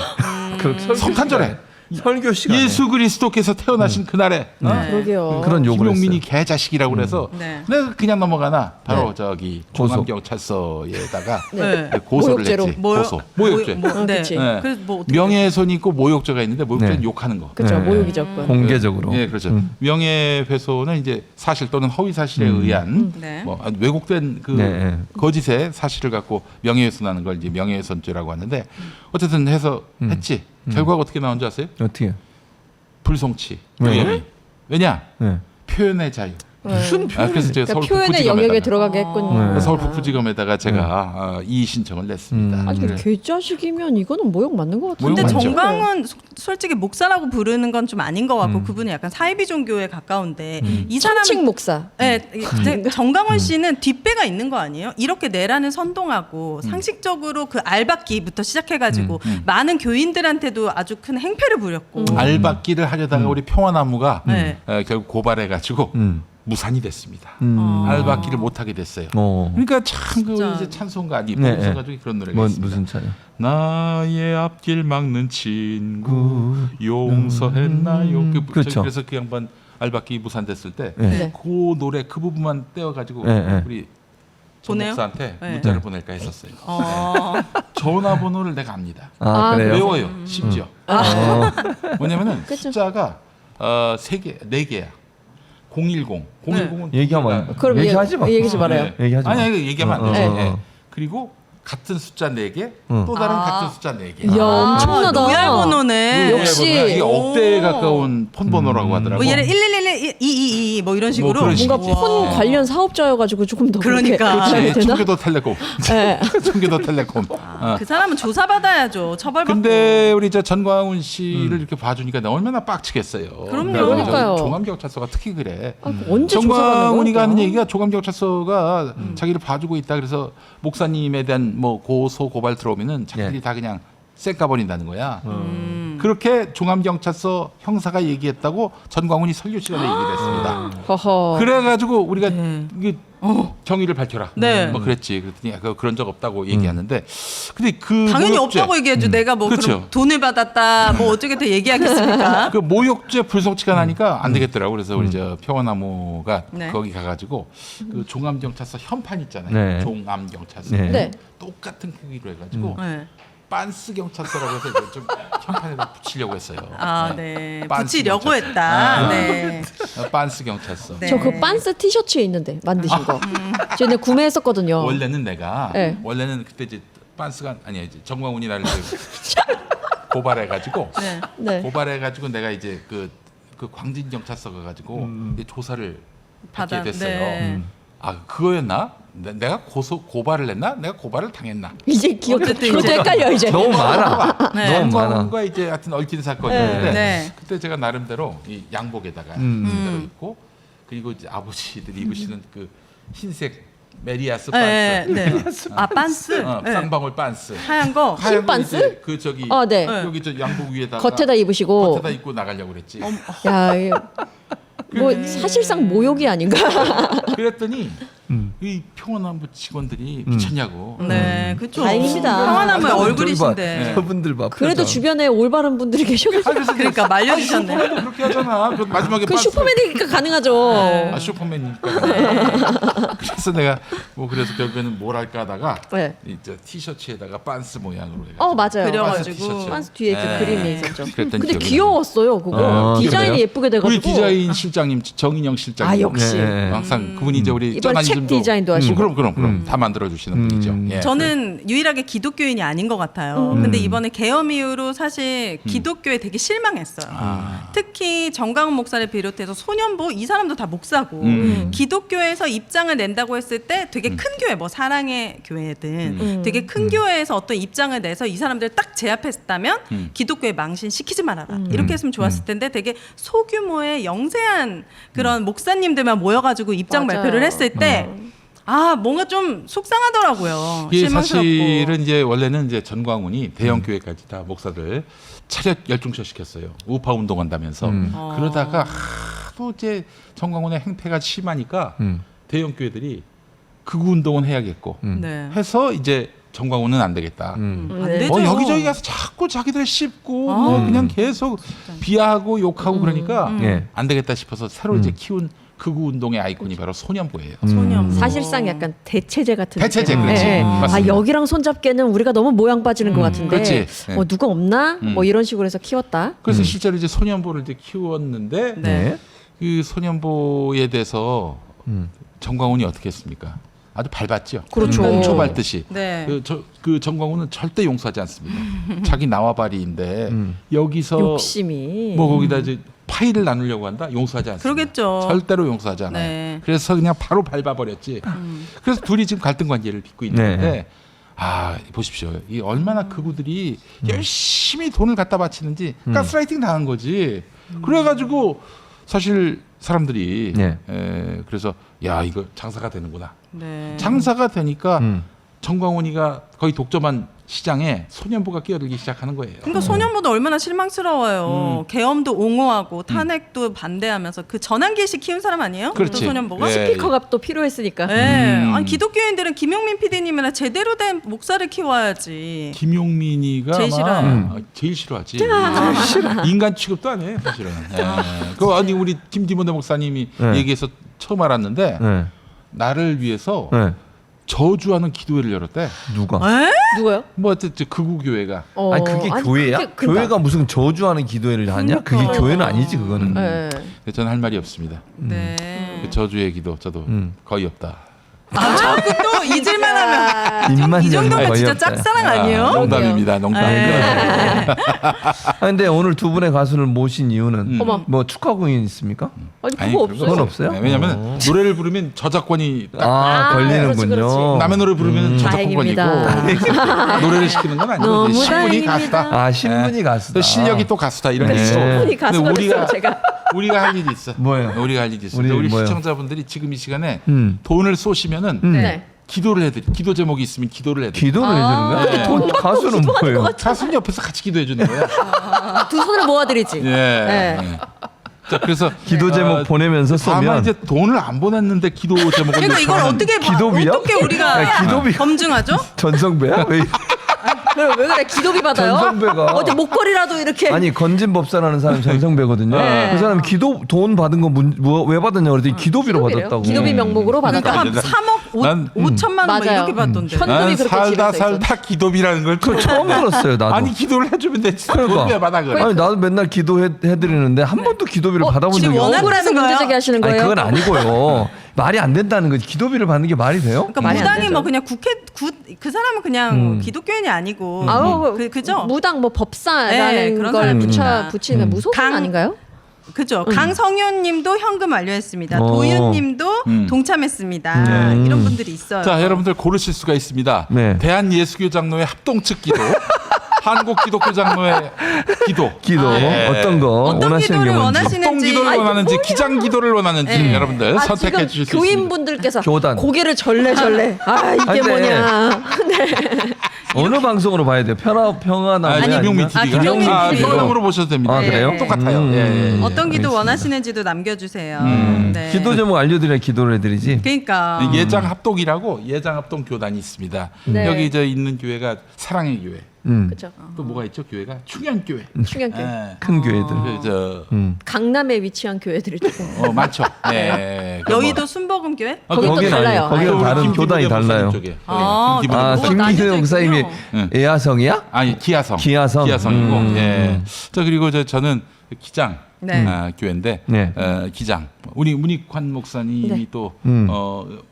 성탄절에 설교 시간에. 예수 그리스도께서 태어나신 그날에 그러게요. 그런 욕을 김용민이 했어요. 개자식이라고 그래서 네. 내가 그냥 넘어가나 바로 저기 고소. 중앙경찰서에다가 네. 고소를 모욕죄로. 했지. 고소. 모욕죄. 네. 그치. 네. 그래서 뭐 어떻게 명예훼손이 있고 모욕죄가 있는데 모욕죄는 네. 욕하는 거. 그렇죠. 네. 모욕이죠. 그건. 공개적으로. 예, 그렇죠. 명예훼손은 이제 사실 또는 허위 사실에 의한 네. 뭐 왜곡된 그 네. 거짓의 사실을 갖고 명예훼손하는 걸 이제 명예훼손죄라고 하는데 어쨌든 해서 했지. 결과가 어떻게 나온 줄 아세요? 어떻게? 불송치. 왜? 무혐의. 왜냐? 네. 표현의 자유. 무슨 그래서 제가 그러니까 서울 표현의 북부지검에다가 영역에 들어가게 했군요. 네. 서울 북부지검에다가 제가 이의 신청을 냈습니다. 아니 그래. 근데 개자식이면 이거는 모욕 맞는 것 같은데. 근데 맞죠? 정광훈 솔직히 목사라고 부르는 건 좀 아닌 것 같고 그분은 약간 사이비 종교에 가까운데 이 사람은 천칭 목사. 네, 정광훈 씨는 뒷배가 있는 거 아니에요? 이렇게 내란을 선동하고 상식적으로 그 알박기부터 시작해가지고 많은 교인들한테도 아주 큰 행패를 부렸고 알박기를 하려다가 우리 평화나무가 네. 결국 고발해가지고 무산이 됐습니다. 알박기를 못 하게 됐어요. 그러니까 참 그 진짜. 이제 찬송가니 네, 봉송 가지고 그런 노래가 뭐 있습니다. 무슨 차요? 나의 앞길 막는 친구 용서했나요? 그렇죠. 그래서 그 양반 알박기 무산됐을 때 그 네. 노래 그 부분만 떼어가지고 네. 우리 전 보내요? 목사한테 네. 문자를 보낼까 했었어요. 어. 전화번호를 내가 압니다. 아, 그래요? 외워요. 심지어. 뭐냐면은 그쵸. 숫자가 4개야. 010. 010은 얘기하면 그럼 얘기하지 마. 얘기하지 말아요. 얘기하지 마. 아니 얘기하면 안 되지. 어, 어, 어. 예. 그리고 같은 숫자 4개, 또 다른 같은 숫자 4개. 이야 엄청나다. 로얄 번호네. 역시. 이게 억대에 가까운 폰 번호라고 하더라고. 뭐 예를 1111 2222 이 뭐 이런 식으로 그런 뭔가 식이지. 폰 관련 사업자여가지고 조금 더 그러니까. 그렇게 해야 되나? 청교도텔레콤. 네. 청교도텔레콤. 그 사람은 조사받아야죠. 처벌받고. 근데 우리 저 전광훈 씨를 이렇게 봐주니까 내가 얼마나 빡치겠어요. 그럼요. 그러니까요. 종암경찰서가 특히 그래. 언제 전광훈이가 하는 조사받는 얘기가 종암경찰서가 자기를 봐주고 있다. 그래서 목사님에 대한 뭐 고소 고발 들어오면은 자기들이 예. 다 그냥 쌩까 버린다는 거야. 그렇게 종암경찰서 형사가 얘기했다고 전광훈이 설교 시간에 얘기를 했습니다. 허허. 그래가지고 우리가 이게 경위를 밝혀라. 네. 뭐 그랬지. 그랬더니 그런 적 없다고 얘기하는데, 근데 그 당연히 모욕죄, 없다고 얘기해야죠. 내가 뭐 그렇죠. 그럼 돈을 받았다. 뭐 어떻게 더 얘기하겠습니까? 그 모욕죄 불송치가 나니까 안 되겠더라고. 그래서 우리 저 평화나무가 네. 거기 가가지고 그 종암경찰서 현판 있잖아요. 네. 종암경찰서 네. 네. 똑같은 크기로 해가지고 네. 빤스 경찰서라고 해서 이제 좀 현판에다 붙이려고 했어요. 아, 네. 빤스 붙이려고 경찰서. 했다. 아. 네. 빤스 경찰서. 네. 저 그 빤스 티셔츠에 있는데 만드신 거. 저는 구매했었거든요. 원래는 내가 네. 원래는 그때 이제 빤스가 아니야 이제 정광훈이 나를 이제 고발해가지고 네. 네. 고발해가지고 내가 이제 그 광진 경찰서 가가지고 이제 조사를 받게 받아- 됐어요. 네. 아 그거였나? 내가 고발을 했나? 내가 고발을 당했나? 이제 기억 어쨌든 그것도 이제- 헷갈려 이제. 너무 많아. 네. 너무 많아. 정광훈과 이제 하여튼 얽힌 사건이었는데 네. 그때 제가 나름대로 이 양복에다가 그대로 입고 그리고 이제 아버지들이 입으시는 그 흰색 메리아스 네. 반스, 네. 아, 빤스. 네. 쌍방울 반스, 하얀 거. 하얀 거 반스? 이제 그 저기 아, 네. 여기 저 양복 위에다가 겉에다 입으시고. 겉에다 입고 나가려고 그랬지. 야, 뭐 사실상 모욕이 아닌가? 그랬더니 이 평화나무 직원들이 미쳤냐고. 네, 그렇죠. 다행입니다. 평화나무의 저기 봐. 얼굴이신데. 저분들 봐. 그래도 표정. 주변에 올바른 분들이 계셔가지고 그러니까 말려주셨네. 슈퍼맨도 그렇게 하잖아. 그 마지막에 그 반스- 슈퍼맨이니까 가능하죠. 아 슈퍼맨이니까. 그래서 내가 뭐 그래서 결국에는 뭘 할까 하다가 네. 이제 티셔츠에다가 반스 모양으로 해가지고. 맞아요. 그려가지고. 티셔츠. 빤스 뒤에 네. 그 그림이 있었죠. 그랬던 근데 기억이 귀여웠어요, 그거. 디자인이 그래요? 예쁘게 돼가지고. 우리 디자인 실장님 정인영 실장님. 아, 역시. 네. 항상 그분이 이제 우리 이번 책 디자인도 하시고. 그럼 다 만들어 주시는 분이죠. 예. 저는 유일하게 기독교인이 아닌 것 같아요. 근데 이번에 계엄 이후로 사실 기독교에 되게 실망했어요. 특히 정강훈 목사를 비롯해서 소년보 이 사람도 다 목사고 기독교에서 입장을 낸다고 했을 때 되게 큰 교회 뭐 사랑의 교회든 되게 큰 교회에서 어떤 입장을 내서 이 사람들을 딱 제압했다면 기독교에 망신 시키지 말아라 이렇게 했으면 좋았을 텐데 되게 소규모의 영세한 그런 목사님들만 모여가지고 입장 맞아요. 발표를 했을 때 아 뭔가 좀 속상하더라고요. 이게 실망스럽고. 사실은 이제 원래는 이제 전광훈이 대형 교회까지 다 목사들 차렷 열중쇼 시켰어요. 우파 운동한다면서. 그러다가 하도 이제 전광훈의 행패가 심하니까 대형 교회들이 극우 운동은 해야겠고 네. 해서 이제 전광훈은 안 되겠다. 안 네. 되죠. 여기저기 가서 자꾸 자기들 씹고 뭐 그냥 계속 비하하고 욕하고 그러니까 예. 안 되겠다 싶어서 새로 이제 키운 극우 운동의 아이콘이 바로 소년보예요. 소년. 사실상 약간 대체제 같은 대체제, 느낌. 그렇지. 아 맞습니다. 여기랑 손잡기에는 우리가 너무 모양 빠지는 것 같은데 그렇지. 네. 누가 없나 뭐 이런 식으로 해서 키웠다. 그래서 실제로 이제 소년보를 이제 키웠는데 네. 그 소년보에 대해서 정광훈이 어떻게 했습니까? 아주 밟았죠. 그렇죠. 꽁초 밟듯이. 네. 그 정광훈은 절대 용서하지 않습니다. 자기 나와바리인데 여기서 욕심이. 뭐 거기다 이제 파일을 나누려고 한다? 용서하지 않습니다. 그러겠죠. 절대로 용서하지 않아요. 네. 그래서 그냥 바로 밟아버렸지. 그래서 둘이 지금 갈등 관계를 빚고 있는데 네. 아 보십시오. 이 얼마나 그구들이 열심히 돈을 갖다 바치는지 가스라이팅 당한 거지. 그래가지고 사실 사람들이 네. 그래서 야 이거 장사가 되는구나. 네. 장사가 되니까 정광훈이가 거의 독점한 시장에 소년보가 끼어들기 시작하는 거예요. 그러니까 소년보다 얼마나 실망스러워요. 계엄도 옹호하고 탄핵도 반대하면서 그 전환기식 키운 사람 아니에요? 그렇지. 또 소년보가? 예. 스피커가 또 필요했으니까. 네. 아니 기독교인들은 김용민 PD님이나 제대로 된 목사를 키워야지. 김용민이가 제일 아마 싫어하는. 제일 싫어하지. 인간 취급도 안 해, 사실은. 그 아니 우리 김디모데 목사님이 네. 얘기해서 처음 알았는데 네. 나를 위해서 네. 저주하는 기도회를 열었대. 누가? 누가요? 뭐 하여튼 극우 교회가. 어, 아니 그게 교회야? 그게 그러니까. 교회가 무슨 저주하는 기도회를 하냐? 그게 그러니까. 교회는 아니지 그거는. 네. 저는 할 말이 없습니다. 네. 그 저주의 기도 저도 거의 없다. 자꾸 또 잊을만 하면 입만 이 정도면 열면 진짜 어이없다. 짝사랑 아니에요? 농담입니다. 농담입니다. 근데 오늘 두 분의 가수를 모신 이유는 어머. 뭐 축하 공연 있습니까? 아니 아니, 그거 그런 없어요. 그건 없어요? 네, 왜냐하면 노래를 부르면 저작권이 딱 아, 걸리는군요. 그렇지, 그렇지. 남의 노래 부르면 저작권 걸리고 다행입니다. 노래를 시키는 건 아니고 너무 신분이 다행입니다. 가수다. 아, 신분이 가수다. 또 실력이 또 가수다 이런 게 네. 있어. 신분이 가수가 근데 됐어요, 제가. 우리가 할 일이 있어. 뭐예요? 우리가 할 일이 있어. 우리 우리 뭐예요? 시청자분들이 지금 이 시간에 음. 돈을 쏘시면은 네. 기도를 해드리. 기도 제목이 있으면 기도를 해드리. 기도를 해주는 거야? 네. 가수는 뭐예요? 가수는 옆에서 같이 기도해 주는 거야. 두 손을 모아드리지. 예. 네. 예. 자 그래서 기도 제목 보내면서 다만 쏘면 이제 돈을 안 보냈는데 기도 제목을 그러니까 이걸 요청하는 어떻게 기도비요? 어떻게 우리가 야, 기도비. 검증하죠? 전성배야? 왜? 왜 그래 기도비 받아요? 전성배가. 어디 목걸이라도 이렇게. 아니 건진법사라는 사람 전성배거든요. 네. 그 사람 기도 돈 받은 거 왜 받았냐 그랬더니 기도비로 기도비래요? 받았다고. 기도비 명목으로 그러니까 받았다. 한 3억 난- 5천만 원 뭐 맞아요. 이렇게 받던데. 현- 난 현금이 그렇게 살다 집에서 살다 기도비라는 걸 그거 처음 들었어요 나도. 아니 기도를 해주면 되지. 그러니까. 돈왜 받아 그래? 아니 나도 맨날 기도해드리는데 한 번도 기도비를 받아본 적이 지금 없어. 원하는 억울해서 문제 거예요? 제기하시는 아니 거예요? 그건 아니고요. 말이 안 된다는 거지. 기도비를 받는 게 말이 돼요? 그러니까 말이 안 무당이 되죠. 뭐 그냥 그 사람은 그냥 기독교인이 아니고 아우 그죠? 무당 뭐 네, 법사라는 그런 걸 사람입니다. 붙이는 무속인 강- 아닌가요? 그죠. 강성윤님도 현금 완료했습니다. 어. 도윤님도 동참했습니다. 이런 분들이 있어요. 자 여러분들 고르실 수가 있습니다. 네. 대한예수교장로회 합동측 기도, 한국기독교장로회 기도. 기도 네. 어떤 거 어떤 원하시는 기도를 게 뭔지. 원하시는지. 합동 기도를 아니, 원하는지 기장 기도를 원하는지 여러분들 선택해 지금 주실 수 있습니다. 교인분들께서 교단. 고개를 절레절레. 아 이게 아니, 근데- 뭐냐. 어느 방송으로 봐야 돼요? 평화나 아, 김용민 아, TV가 김용민 TV. 평양으로 보셔도 됩니다. 아, 그래요? 예, 똑같아요. 예, 예. 어떤 기도 알겠습니다. 원하시는지도 남겨주세요. 네. 기도 제목 알려드려야 기도를 해드리지. 그러니까 예장 합동이라고 예장 합동 교단이 있습니다. 네. 여기 저 있는 교회가 사랑의 교회. 그렇죠. 또 뭐가 있죠? 교회가 충현교회. 충현교. 예. 큰 교회들. 저 강남에 위치한 교회들이 조금. 많죠. 네. 그 여의도 순복음교회? 뭐- 거기 또 거기는 달라요. 아니에요. 거기는 또 다른 김기부 교단이 목사님 달라요. 쪽에. 아, 김기부 아 목사님. 나뉘어져 김기현 목사님이 있군요. 애아성이야? 아니 기아성. 기아성. 기아성이고. 예. 자 그리고 저는 기장 네. 교회인데 네. 기장 우리 문익환 목사님이 네. 또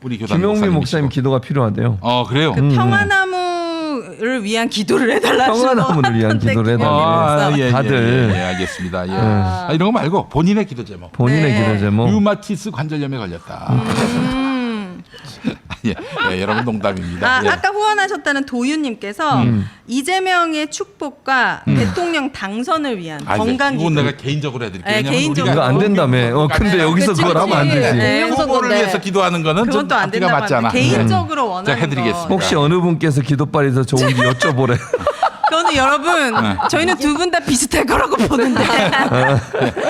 우리 교단 김용민 목사님 목사님이시고. 기도가 필요하대요. 그래요. 그 평화나무를 위한 기도를 해달라고. 평화나무를 위한 기도를 해달라고. 예, 다들. 예, 알겠습니다. 예. 이런 거 말고 본인의 기도 제목. 본인의 네. 기도 제목. 류마티스 관절염에 걸렸다. 예, 여러분 농담입니다. 예. 아까 후원하셨다는 도윤님께서 이재명의 축복과 대통령 당선을 위한 건강 이건 기도. 내가 개인적으로 해드릴게요. 네, 왜냐면 개인적으로. 이거 안 된다며. 근데 여기서 그치, 그걸 하면 안 그치. 되지. 네. 후보를 건데. 위해서 기도하는 거는 그건 좀 또 안 앞뒤가 된다고 맞지 하는데 않아. 개인적으로 원하는 제가 해드리겠습니다. 거. 혹시 어느 분께서 기도빨이 더 좋은지 여쭤보래. 그거는 여러분 저희는 두 분 다 비슷할 거라고 보는데.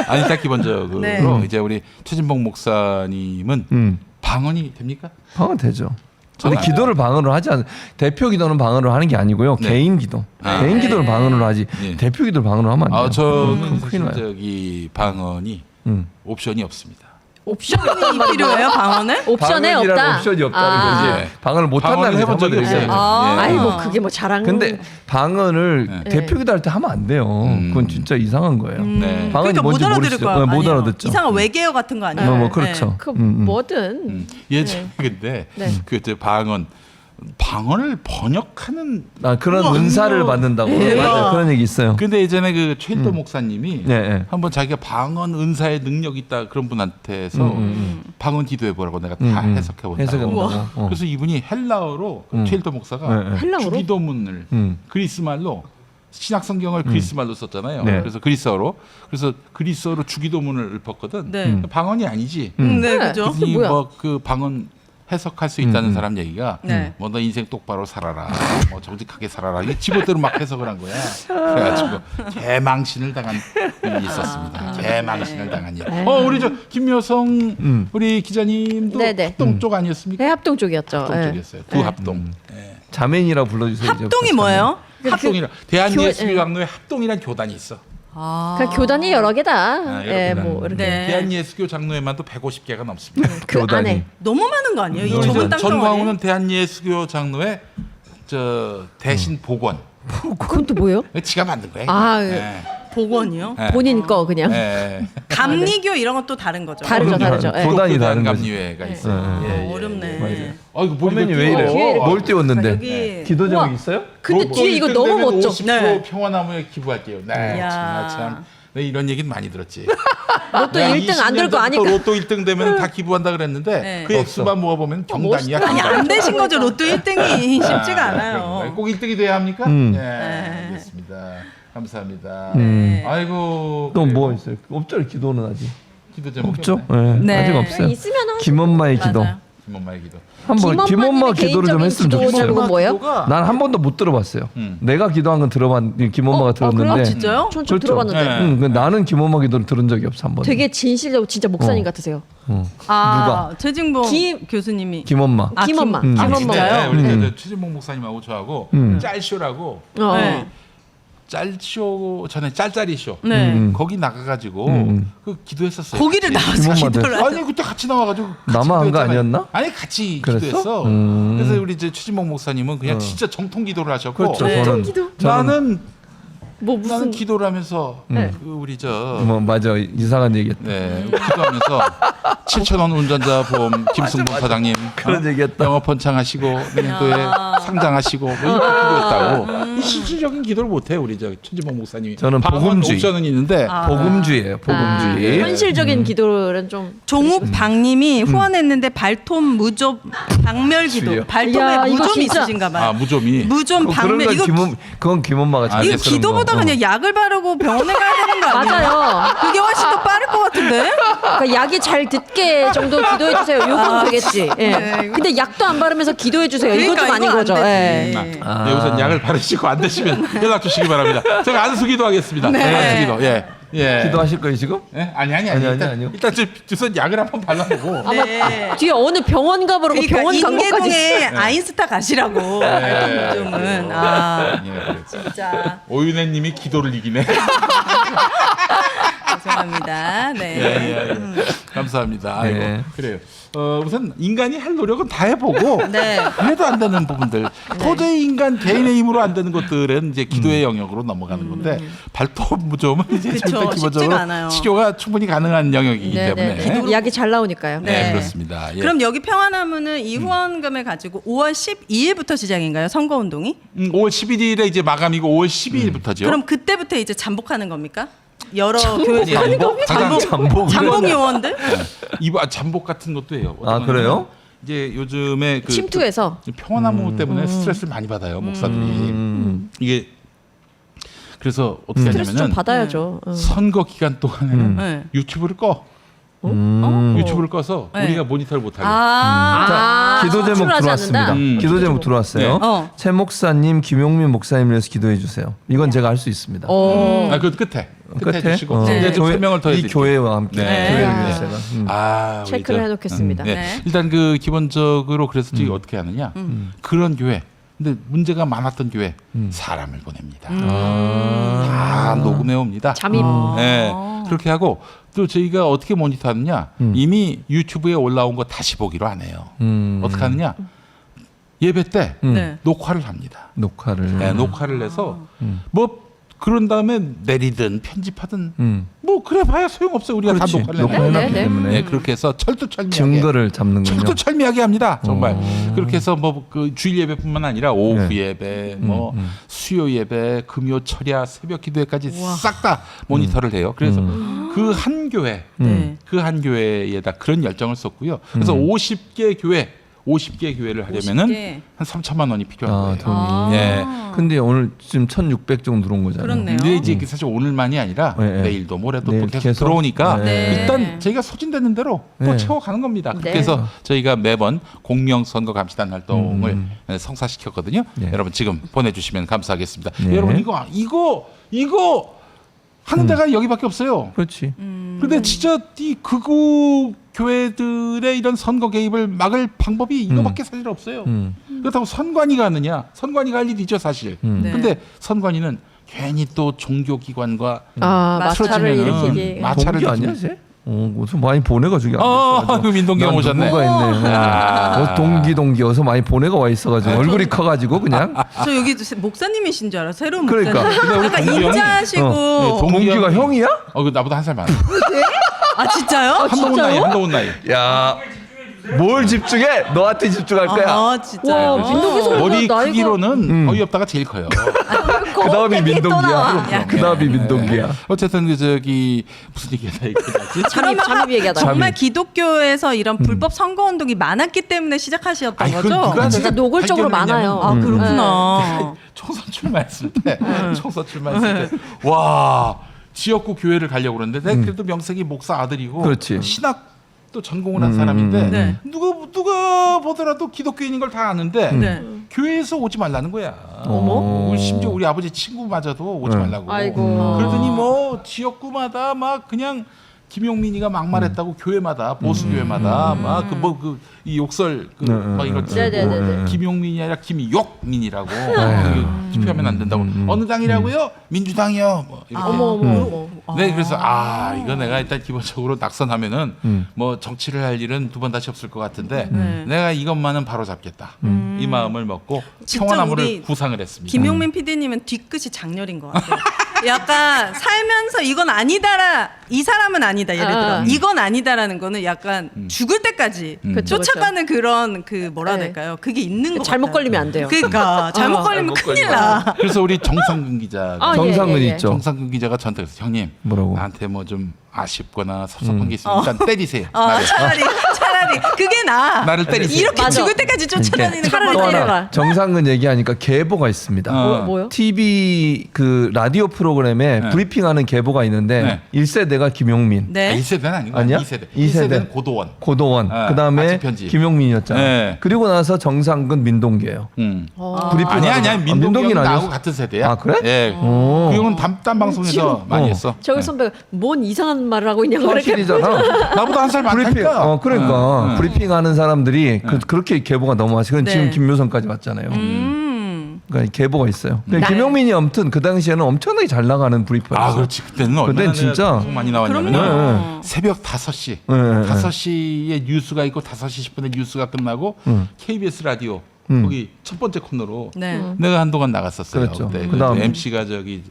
아니 딱 기본적으로 네. 이제 우리 최진봉 목사님은 방언이 됩니까? 방언 되죠. 저는 근데 기도를 방언으로 하지 않아요. 대표 기도는 방언으로 하는 게 아니고요. 네. 개인 기도. 개인 기도를 방언으로 하지. 네. 대표 기도를 방언으로 하면 안 돼요. 저는 큰일 나요. 사실 저기 방언이 옵션이 없습니다. 옵션이 필요해요 방언을? 옵션에 방언이라는 없다. 옵션이 없다는 아. 거지. 방언을 못 방언을 한다는 해본 적이 거지. 없어요. 아. 아이 뭐 그게 뭐 자랑. 근데 방언을 네. 대표 기도할 때 하면 안 돼요. 그건 진짜 이상한 거예요. 네. 방언이 그러니까 못 뭔지 알아들을 모르시죠? 거야. 네, 못 아니에요. 알아듣죠. 이상한 외계어 같은 거 아니에요? 뭐 그렇죠. 그 뭐든 예전에 근데 네. 그때 방언을 번역하는 그런 우와, 은사를 우와. 받는다고. 예. 맞아요. 그런 얘기 있어요. 근데 예전에 그 최일도 목사님이 네, 네. 한번 자기가 방언 은사의 능력 있다 그런 분한테서 방언 기도해 보라고 내가 다 해석해 본다고. 해석해본다고. 그래서 이분이 헬라어로 최일도 목사가 네, 네. 헬라어로? 주기도문을 그리스 말로 신약 성경을 그리스 말로 썼잖아요. 네. 그래서 그리스어로 주기도문을 읊었거든. 네. 방언이 아니지. 네, 그죠. 그랬더니 뭐야? 뭐그 방언 해석할 수 있다는 사람 얘기가 네. 뭐 너 인생 똑바로 살아라, 뭐 정직하게 살아라. 이게 지멋대로 막 해석을 한 거야. 그래가지고 개망신을 당한 일이 있었습니다. 개망신을 당한 일. 우리 저 김여성 우리 기자님도 네네. 합동 쪽 아니었습니까? 네, 합동 쪽이었죠. 합동 예. 쪽이었어요. 두 합동. 예. 자매인이라고 불러주세요. 합동이 이제부터. 뭐예요? 합동이라 대한예수교장로회 합동이란 교단이 있어. 그 교단이 여러 개다. 여러 예, 교단. 뭐 이렇게 네. 대한예수교 장로회만도 150개가 넘습니다. 그 교단이. 안에 너무 많은 거 아니에요? 이 좁은 전 땅덩어리. 광우는 대한예수교 장로회 저 대신 복원. 그건 또 뭐예요? 지가 만든 거예요. 아, 예. 복원이요? 예. 본인 거 그냥. 예. 감리교 이런 건 또 다른 거죠. 다르죠, 다르죠. 예. 도단이 다른 거지. 감리회가 있어요. 어렵네. 맞아요. 아 이거 화면이 왜 이래? 뒤에 뭘 띄웠는데? 여기 기도 제목 우와. 있어요? 근데 뒤에 이거 너무 멋져. 50% 네. 평화나무에 기부할게요. 네, 이야. 참. 네, 이런 얘기는 많이 들었지. 로또 1등 안 들 거 아니까. 로또 1등 되면 다 기부한다 그랬는데 네. 그 액수만 모아보면 경단이야. 아니 경단. 안 되신 거죠. 로또 1등이 쉽지가 않아요. 꼭 1등이 돼야 합니까? 음. 네, 알겠습니다. 감사합니다. 네. 아이고. 또 그래요. 뭐 있어요? 없죠, 기도는 아직. 기도 제목 없죠? 없네. 네. 네. 아직 없어요. 있으면 김엄마의 기도. 맞아요. 김엄마의 기도. 한번 김엄마 기도를 좀 했으면 기도 좋겠어요. 제목은 뭐예요? 기도가 난 한 번도 못 들어봤어요. 내가 기도한 건 김엄마가 들었는데. 그래요? 진짜요? 전 좀 그렇죠. 들어봤는데. 네. 근데 나는 김엄마 기도를 들은 적이 없어 한 번. 되게 진실되고 진짜 목사님 같으세요. 아, 최진봉 김- 교수님이 김엄마. 아, 김엄마. 김- 아, 김엄마요. 근데 우리 저 최진봉 목사님하고 저하고 짤쇼라고 어. 네. 짤쇼 전에 짤짤이 쇼 네. 거기 나가가지고 그 기도했었어요. 거기를 같이. 나와서 김엄마들. 기도를 아니 그때 같이 나와가지고 같이 나만 한거 기도했잖아요. 아니었나? 아니 같이 그랬어? 기도했어. 그래서 우리 이제 최진봉 목사님은 그냥 진짜 정통 기도를 하셨고 그렇죠. 네. 나는 뭐 나는 무슨 기도를 하면서 네. 그 우리 저 뭐 맞아 이상한 얘기했다. 네, 기도하면서 7,000원 운전자 보험 김승봉 사장님 그런 얘기했다. 영업 번창하시고 내년도에 상장하시고 뭐 이렇게 기도했다고 이 실질적인 기도를 못해 우리 저 최진봉 목사님이 저는 방언 복음주의. 옵션은 있는데 복음주의예요. 복음주의. 현실적인 기도는 좀 종욱 박님이 후원했는데 발톱 무좀 박멸 기도. 주여. 발톱에 야, 이거 무좀 진짜- 있으신가 봐요. 아 무좀이 무좀 그런 박멸 건 이거 그건 김엄마가 잘 이거 쓰는 기도보다 거. 그냥 약을 바르고 병원에 가야 되는 거 아니에요? 맞아요. 그게 훨씬 더 빠를 것 같은데? 그러니까 약이 잘 듣게 정도 기도해 주세요. 요건 되겠지. 예. 네, 이거- 근데 약도 안 바르면서 기도해 주세요. 이거 좀 그러니까 아닌 이건 안 거죠. 되지. 예. 네, 우선 약을 바르시고 안 되시면 연락 주시기 바랍니다. 제가 안수기도 하겠습니다. 안수기도 예. 기도하실 거예요 지금? 예? 아니 아니요. 일단 우선 약을 한번 발라보고 네. 뒤에 어느 병원 가보라고 그러니까 병원 간 것까지. 인계동에 아인스타 가시라고 발톱 무좀은 아 예, 그래요. 진짜 오윤혜님이 기도를 이기네. 죄송합니다. 네. 예. 감사합니다. 아이고, 네. 그래요. 우선 인간이 할 노력은 다 해보고 네. 해도 안 되는 부분들 도저히 인간 개인의 힘으로 안 되는 것들은 이제 기도의 영역으로 넘어가는 건데 발톱 무좀은 이제 그쵸, 일단 기본적으로 쉽지가 않아요. 치료가 충분히 가능한 영역이기 네, 때문에 네. 약이 잘 나오니까요. 네, 네. 그렇습니다. 예. 그럼 여기 평화나무는 이 후원금을 가지고 5월 12일부터 시작인가요? 선거운동이? 5월 11일에 이제 마감이고 5월 12일부터죠. 그럼 그때부터 이제 잠복하는 겁니까? 여러 교회 잠복 요원들? 잠복 같은 것도 해요. 아, 그래요? 이제 요즘에 그 침투해서 평화나무 때문에 스트레스를 많이 받아요 목사들이. 이게 그래서 어떻게 스트레스 좀 하냐면은 받아야죠. 선거 기간 동안에는 네. 유튜브를 꺼. 유튜브를 꺼서 네. 우리가 모니터를 못하게. 아, 자, 기도 제목 송출하지 들어왔습니다. 않는다? 기도 제목 들어왔어요. 네. 최 목사님, 김용민 목사님을 위해서 기도해 주세요. 이건 제가 할 수 있습니다. 그 끝에 해주시고 네. 이제 좀 설명을 더 이 해드릴게요. 교회와 함께 네. 교회를 네. 위해서 제가. 아, 우리 체크를 저- 해놓겠습니다. 네. 네. 일단 그 기본적으로 그래서 저희 어떻게 하느냐 그런 교회. 근데 문제가 많았던 교회 사람을 보냅니다. 다 녹음해 옵니다. 잠입. 네, 그렇게 하고 또 저희가 어떻게 모니터하느냐 이미 유튜브에 올라온 거 다시 보기로 안 해요. 어떻게 하느냐 예배 때 네. 녹화를 합니다. 녹화를. 네, 녹화를 해서 뭐 그런 다음에 내리든 편집하든 뭐 그래 봐야 소용없어요. 우리가 그렇지. 다 녹화를 녹화해놨기 네, 네. 때문에 네, 그렇게 해서 철두철미하게 증거를 잡는군요. 철두철미하게 합니다. 정말 그렇게 해서 뭐 그 주일 예배뿐만 아니라 오후 네. 예배, 뭐 수요 예배, 금요 철야, 새벽 기도회까지 싹 다 모니터를 해요. 그래서 그 한 교회, 네. 그 한 교회에다 그런 열정을 썼고요. 그래서 50개 교회, 50개 교회를 하려면은 50개. 한 3천만 원이 필요한 아, 거예요. 돈이. 예. 근데 오늘 지금 1,600 정도 들어온 거잖아요. 그렇네요. 근데 이제 이게 사실 오늘만이 아니라 네, 네. 내일도 모레도 내일 또 계속 계속? 들어오니까 네. 일단 저희가 소진되는 대로 또 네. 채워가는 겁니다. 그렇게 네. 해서 저희가 매번 공명선거 감시단 활동을 성사시켰거든요. 네. 여러분 지금 보내주시면 감사하겠습니다. 네. 여러분 이거 하는 데가 여기밖에 없어요. 그렇지. 근데 진짜 이 극우 교회들의 이런 선거 개입을 막을 방법이 이거밖에 사실 없어요. 그렇다고 선관위가 하느냐? 선관위가 할 일이죠 사실. 네. 근데 선관위는 괜히 또 종교기관과 아, 마찰을 틀어지면은 일으키기. 마찰을 동기 아니야, 일으키면 쟤? 어서 많이 보내가지고. 그 민동기가 난 오셨네. 누군가 있네. 아. 동기 어서 많이 보내가 와 있어가지고 얼굴이 커가지고 그냥. 저 여기 목사님이신 줄 알아. 새로운 그러니까. 목사님. 근데 우리 약간 동기 형이- 인자하시고. 네, 동기가 형이- 형이야? 그 나보다 한 살 많아. 아 진짜요? 한동훈 나이, 한동훈 나이. 야, 뭘 집중해? 너한테 집중할 거야. 아 진짜요? 와, 민동기 소리 머리 나이가- 크기로는 거의 없다가 제일 커요. 그 다음이 민동기야. 야, 그 다음이 민동기야. 어쨌든 그 저기 무슨 얘기가 있겠지? 잠입 얘기하다. 정말 기독교에서 이런 불법 선거 운동이 많았기 때문에 시작하셨던 아니, 거죠? 그건 누가 진짜 내가 노골적으로 발견했냐면 많아요. 아 그렇구나. 총선 출마했을 때, 총선 출마했을 때, 와 지역구 교회를 가려고 그러는데 내가 그래도 명색이 목사 아들이고 그렇지. 신학도 전공을 한 사람인데 네. 누가 보더라도 기독교인인 걸 다 아는데 네. 교회에서 오지 말라는 거야. 어머. 우리 심지어 우리 아버지 친구마저도 오지 말라고. 아이고. 그러더니 뭐 지역구마다 막 그냥 김용민이가 막말했다고 교회마다 보수 교회마다 막 그 뭐 그 이 욕설 그 막 이거 네네네네. 김용민이 아니라 김욕민이라고 투표하면 안 된다고 어느 당이라고요? 민주당이요. 뭐 이렇게. 어머. 네, 그래서 이거 내가 일단 기본적으로 낙선하면은 뭐 정치를 할 일은 두 번 다시 없을 것 같은데 내가 이것만은 바로 잡겠다. 이 마음을 먹고 진짜 평화나무를 우리 구상을 했습니다. 김용민 PD님은 뒤끝이 장렬인 것 같아요. 약간 살면서 이건 아니다라 이 사람은 아니다 예를 들어 이건 아니다라는 거는 약간 죽을 때까지 그쵸, 쫓아가는 그런 그 뭐라 해야 네. 될까요? 그게 있는 거 잘못 같아요. 걸리면 안 돼요. 그러니까 잘못 걸리면 큰일 나. 그래서 우리 정상근 기자 아, 정상근 예, 예, 예. 있죠. 정상근 기자가 저한테 그래서 형님 뭐라고? 나한테 뭐 좀 아쉽거나 섭섭한 게 있으면 일단 때리세요. 차라리 그게 나. 나를 때리세요. 이렇게 맞아. 죽을 때까지 쫓아다니는 차라리 또 것보다 때려라. 하나 정상근 얘기하니까 계보가 있습니다. 뭐요? TV 그 라디오 프로그램에 네. 브리핑하는 계보가 있는데 네. 1세대가 김용민, 네. 1세대는 아니고 아니야? 2세대. 2세대. 1세대는 고도원. 고도원, 네. 그다음에 아침 편집. 김용민이었잖아. 네. 그리고 나서 정상근, 민동기예요. 브리핑 아니야 민동기는 민동기는 나하고 아니었어? 같은 세대야. 아, 그래? 예. 오. 그 형은 딴 방송에서 많이 했어. 저기 선배가 뭔 이상한 말을 하고 있냐고 그렇게 사실이잖아. 나보다 한 살 브리핑, 많다니까. 그러니까 브리핑하는 사람들이 그렇게 계보가 넘어가시. 그건 네. 지금 김묘선까지 왔잖아요. 그러니까 계보가 있어요. 근데 김용민이 아무튼 그 당시에는 엄청나게 잘 나가는 브리퍼였어. 아, 그렇지. 그때는 얼마나 그때는 진짜 방송 많이 나왔냐면 그럼요. 새벽 5시. 네, 네. 5시에 뉴스가 있고 5시 10분에 뉴스가 끝나고 KBS 라디오 거기 첫 번째 코너로 네. 내가 한동안 나갔었어요. 그렇죠. 그때 그다음. MC가 저기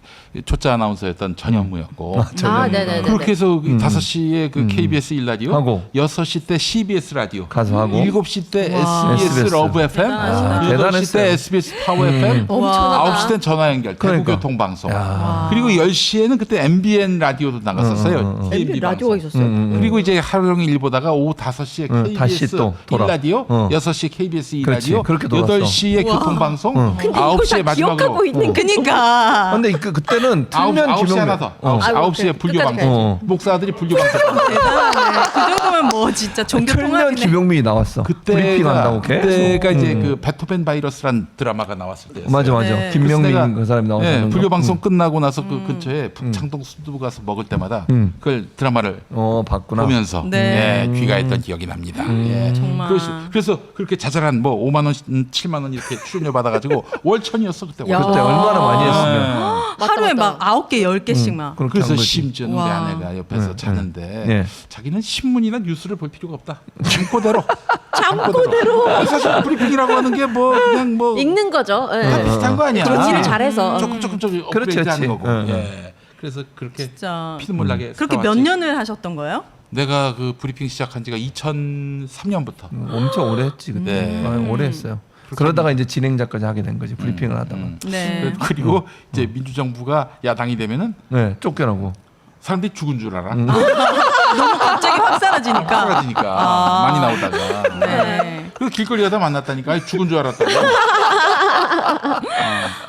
초짜 아나운서였던 전현무였고. 네네네. 그렇게 해서 5시에 그 KBS 1라디오, 하고. 6시 때 CBS 라디오, 가서 하고. 7시 때 와. SBS 러브 FM, 대단하시다. 8시 대단했어요. 때 SBS 파워 FM, 엄청나다. 9시 때는 전화 연결, 대구 그러니까. 교통방송. 야. 그리고 10시에는 그때 MBN 라디오도 나갔었어요. MB DMB 라디오가 방송. 있었어요. 그리고 이제 하루 종일 일 보다가 오후 5시에 다시 KBS 또 돌아. 1라디오, 6시에 KBS 2라디오, 그렇지. 그렇게 돌았어. 8시에 교통방송, 근데 이걸 9시에 다 마지막으로 기억하고 있는 게 그니까. 근데 그때는 틀면 9시 김용민. 하나 더. 아이고, 9시에 끝까지 불교방송. 가야지. 목사들이 불교방송. 대단하네. 그 정도면 뭐 진짜 종교 틀면 통합이네. 김용민이 나왔어. 브리핑 한다고 계속. 그때가 이제 그 베토벤 바이러스란 드라마가 나왔을 때였어요. 맞아. 네. 김명민 그래서 내가, 그 사람이 나왔어. 예, 불교방송 끝나고 나서 그 근처에 북창동 순두부 가서 먹을 때마다 그걸 드라마를 봤구나. 보면서 네. 예, 귀가했던 기억이 납니다. 예. 정말. 그래서 그렇게 자잘한 뭐 5만 원, 7만 원 이렇게 출연료 받아가지고 월천이었어 그때. 야. 그때 얼마나 많이 했으면. 맞다, 하루에 맞다. 막 9개, 10개씩 막. 그렇게 그래서 한 거지. 심지어 우리 와. 아내가 옆에서 자는데 네. 자기는 신문이나 뉴스를 볼 필요가 없다. 잠꼬대로. 사실 브리핑이라고 하는 게 뭐 그냥 뭐 읽는 거죠. 예. 다 비슷한 거 아니야. 정리를 잘해서. 조금 그렇지, 업그레이드하는 그렇지. 거고. 응, 예. 그래서 그렇게 진짜. 피눈물 나게 그렇게 몇 살아왔지. 년을 하셨던 거예요? 내가 그 브리핑 시작한 지가 2003년부터. 엄청 오래 했지 그때. 네. 오래 했어요. 그러다가 이제 진행자까지 하게 된 거지. 브리핑을 하다가. 네. 그리고 이제 민주정부가 야당이 되면은 네, 쫓겨나고. 사람들이 죽은 줄 알아. 너무 갑자기 확 사라지니까. 사라지니까 많이 나오다가. 네. 그 길거리 가다 만났다니까 아니, 죽은 줄 알았다고.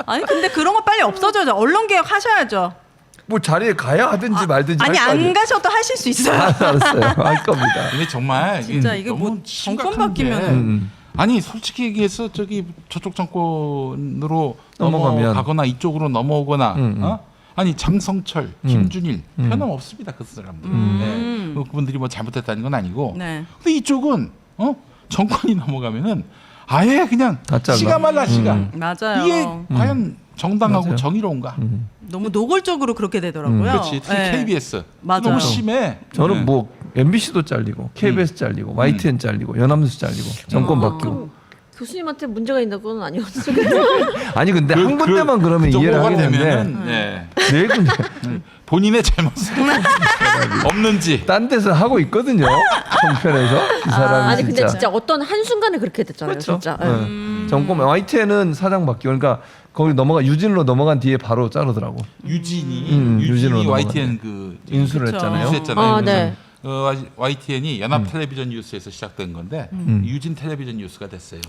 아니 근데 그런 거 빨리 없어져야죠. 언론 개혁 하셔야죠. 뭐 자리에 가야 하든지 말든지 아니 할 거 안 아니에요. 가셔도 하실 수 있어요. 알았어요. 할 겁니다. 근데 정말 진짜 이게 너무 뭐 정권 심각한 게 바뀌면은. 아니 솔직히 얘기해서 저기 저쪽 정권으로 넘어가면. 넘어가거나 이쪽으로 넘어오거나 아니 장성철, 김준일 변함없습니다 그 사람들. 네. 그분들이 뭐 잘못했다는 건 아니고. 네. 근데 이쪽은 정권이 넘어가면은 아예 그냥 다 잘라. 시가 말라 시가. 맞아요. 이게 과연 정당하고 맞아요. 정의로운가? 너무 노골적으로 그렇게 되더라고요. 그렇지. 특히 네. KBS 맞아요. 너무 심해. 저는 네. 뭐 MBC도 잘리고 KBS 잘리고 YTN 잘리고 연합뉴스 잘리고 정권 바뀌고. 그럼 교수님한테 문제가 있는 건 아니었어요. 아니 근데 한 군데만 그러면 이해를 정도가 하게 되는데 되면은, 네. 네 군데 본인의 잘못은 없는지. 딴 데서 하고 있거든요. 정편에서 이 사람이 아니 근데 진짜 어떤 한 순간에 그렇게 됐잖아요. 그렇죠. 진짜. 네. 정권 YTN은 사장 바뀌고 그러니까 거기 유진으로 넘어간 뒤에 바로 자르더라고. 유진이 유진으로 YTN 그 인수를 그쵸. 했잖아요. 인수했잖아요. 아, 네. YTN이 연합 텔레비전 뉴스에서 시작된 건데 유진 텔레비전 뉴스가 됐어요.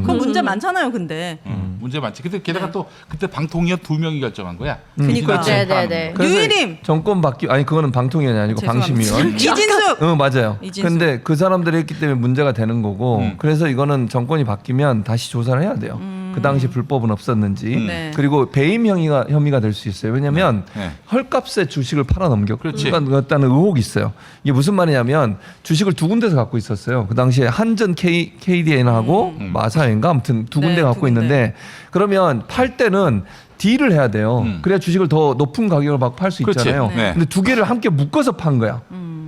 그건 문제 많잖아요, 근데. 문제 많지. 근데 게다가 또 그때 방통위원 2명이 결정한 거야. 그러니까. 유진 네, 파는 네, 네. 거. 그래서 유일임. 정권 바뀌 아니 그거는 방통위원이 아니고 죄송합니다. 방심위원. 이진숙. 응 맞아요. 이진숙. 근데 그 사람들이 했기 때문에 문제가 되는 거고 그래서 이거는 정권이 바뀌면 다시 조사를 해야 돼요. 그 당시 불법은 없었는지 네. 그리고 배임 혐의가 될 수 있어요. 왜냐하면 네. 헐값에 주식을 팔아 그렇지. 넘겼다는 의혹이 있어요. 이게 무슨 말이냐면 주식을 두 군데서 갖고 있었어요. 그 당시에 한전 KDN하고 마사인가 아무튼 두 군데 네, 갖고 두 군데. 있는데 그러면 팔 때는 딜을 해야 돼요. 그래야 주식을 더 높은 가격으로 막 팔 수 그렇지. 있잖아요. 네. 근데 두 개를 함께 묶어서 판 거야.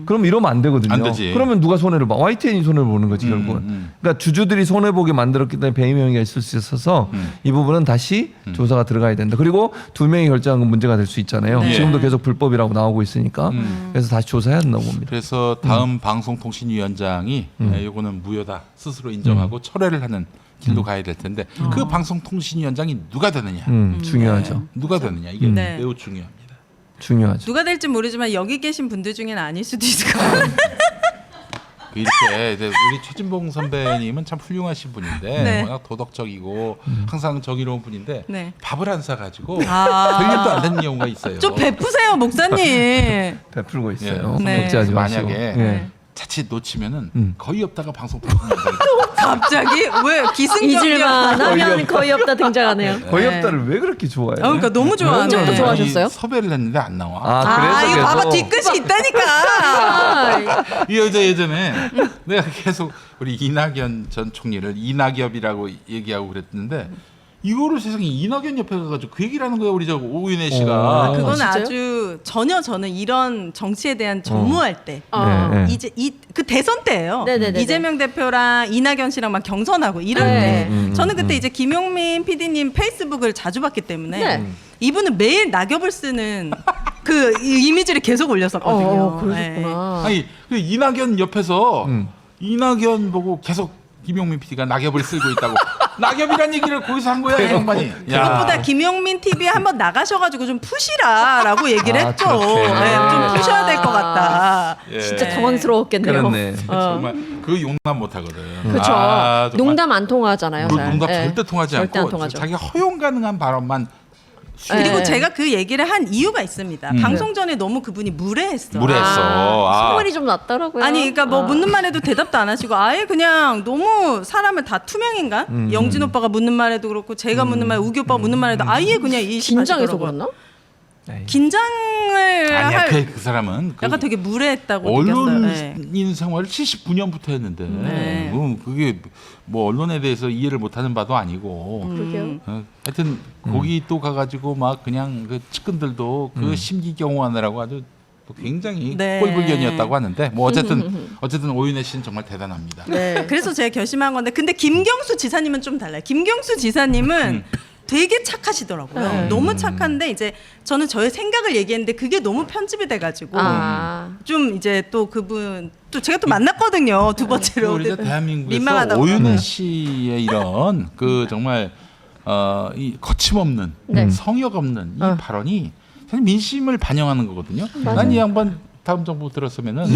그럼 이러면 안 되거든요. 안 되지. 그러면 누가 손해를 봐? YTN이 손해를 보는 거지 결국은. 그러니까 주주들이 손해 보게 만들었기 때문에 배임 혐의가 있을 수 있어서 이 부분은 다시 조사가 들어가야 된다. 그리고 두 명이 결정한 건 문제가 될 수 있잖아요. 네. 지금도 계속 불법이라고 나오고 있으니까 그래서 다시 조사해야 된다고 봅니다. 그래서 다음 방송통신위원장이 이거는 무효다 스스로 인정하고 철회를 하는 길로 가야 될 텐데 그 방송통신위원장이 누가 되느냐? 중요하죠. 누가 되느냐 이게 네. 매우 중요합니다. 중요하죠. 누가 될지 모르지만 여기 계신 분들 중에는 아닐 수도 있을 것 같아요. 이렇게 이제 우리 최진봉 선배님은 참 훌륭하신 분인데 네. 워낙 도덕적이고 항상 정의로운 분인데 네. 밥을 안 사가지고 아. 별 일도 안 되는 경우가 있어요. 좀 베푸세요, 목사님. 베풀고 있어요. 예. 네. 걱정하지 마시고. 만약에 예. 자칫 놓치면은 거의 없다가 방송통신위원장이 갑자기 왜 기승전결? 잊을만 하면 거의 없다 등장하네요. 거의 네. 없다를 왜 그렇게 좋아해요? 그러니까 너무 좋아하네. 언제부터 좋아하셨어요? 섭외를 했는데 안 나와. 아, 그래서 이거 계속 봐봐 뒤끝이 있다니까. 이 여자 예전에 내가 계속 우리 이낙연 전 총리를 이낙엽이라고 얘기하고 그랬는데 이거를 세상에 이낙연 옆에 가가지고 그 얘기를 하는 거예요. 우리 저 오윤혜 씨가. 그건 진짜요? 아주 전혀 저는 이런 정치에 대한 전무할 때 아. 네. 이제 그 대선 때예요. 네네네네. 이재명 대표랑 이낙연 씨랑 막 경선하고 이럴 네. 때 저는 그때 이제 김용민 PD님 페이스북을 자주 봤기 때문에 네. 이분은 매일 낙엽을 쓰는 그 이미지를 계속 올렸었거든요. 네. 그러셨구나. 아니 그 이낙연 옆에서 이낙연 보고 계속 김용민 PD가 낙엽을 쓸고 있다고. 낙엽이란 얘기를 거기서 한 거야, 이 양반이. 그것보다 김용민 TV에 한번 나가셔가지고 좀 푸시라라고 얘기를 아, 했죠. 그렇게. 네, 좀 푸셔야 될 것 같다. 예. 진짜 당황스러웠겠네요. 그렇네. 정말 그 용납 못 하거든. 그렇죠. 아, 정말. 농담 안 통하잖아요. 잘. 농담 예. 절대 통하지 절대 안 않고 통하죠. 자기 허용 가능한 발언만 그리고 네. 제가 그 얘기를 한 이유가 있습니다. 방송 전에 너무 그분이 무례했어. 무례했어. 아. 소문이 좀 났더라고요. 아니, 그러니까 뭐 묻는 말에도 대답도 안 하시고 아예 그냥 너무 사람을 다 투명인간? 영진 오빠가 묻는 말에도 그렇고 제가 묻는 말, 우기 오빠가 묻는 말에도 아예 그냥 긴장해서 그랬나? 긴장을 아니야 할 그 사람은 그 약간 되게 무례했다고 느꼈어요. 네. 언론인 생활을 79년부터 했는데 네. 그게 뭐 언론에 대해서 이해를 못하는 바도 아니고 그러게요. 하여튼 거기 또 가가지고 막 그냥 그 측근들도 그 심기경호하느라고 아주 또 굉장히 네. 꼴불견이었다고 하는데 뭐 어쨌든 오윤혜 씨는 정말 대단합니다. 네. 그래서 제가 결심한 건데 근데 김경수 지사님은 좀 달라요. 김경수 지사님은 되게 착하시더라고요. 네. 너무 착한데 이제 저는 저의 생각을 얘기했는데 그게 너무 편집이 돼가지고 아. 좀 이제 또 그분 또 제가 또 만났거든요. 두 번째로 우리가 대한민국에서 민망하다고. 오윤혜 씨의 이런 그 정말 이 거침없는 네. 성역 없는 이 발언이 사실 민심을 반영하는 거거든요. 난 이 양반 다음 정부 들었으면은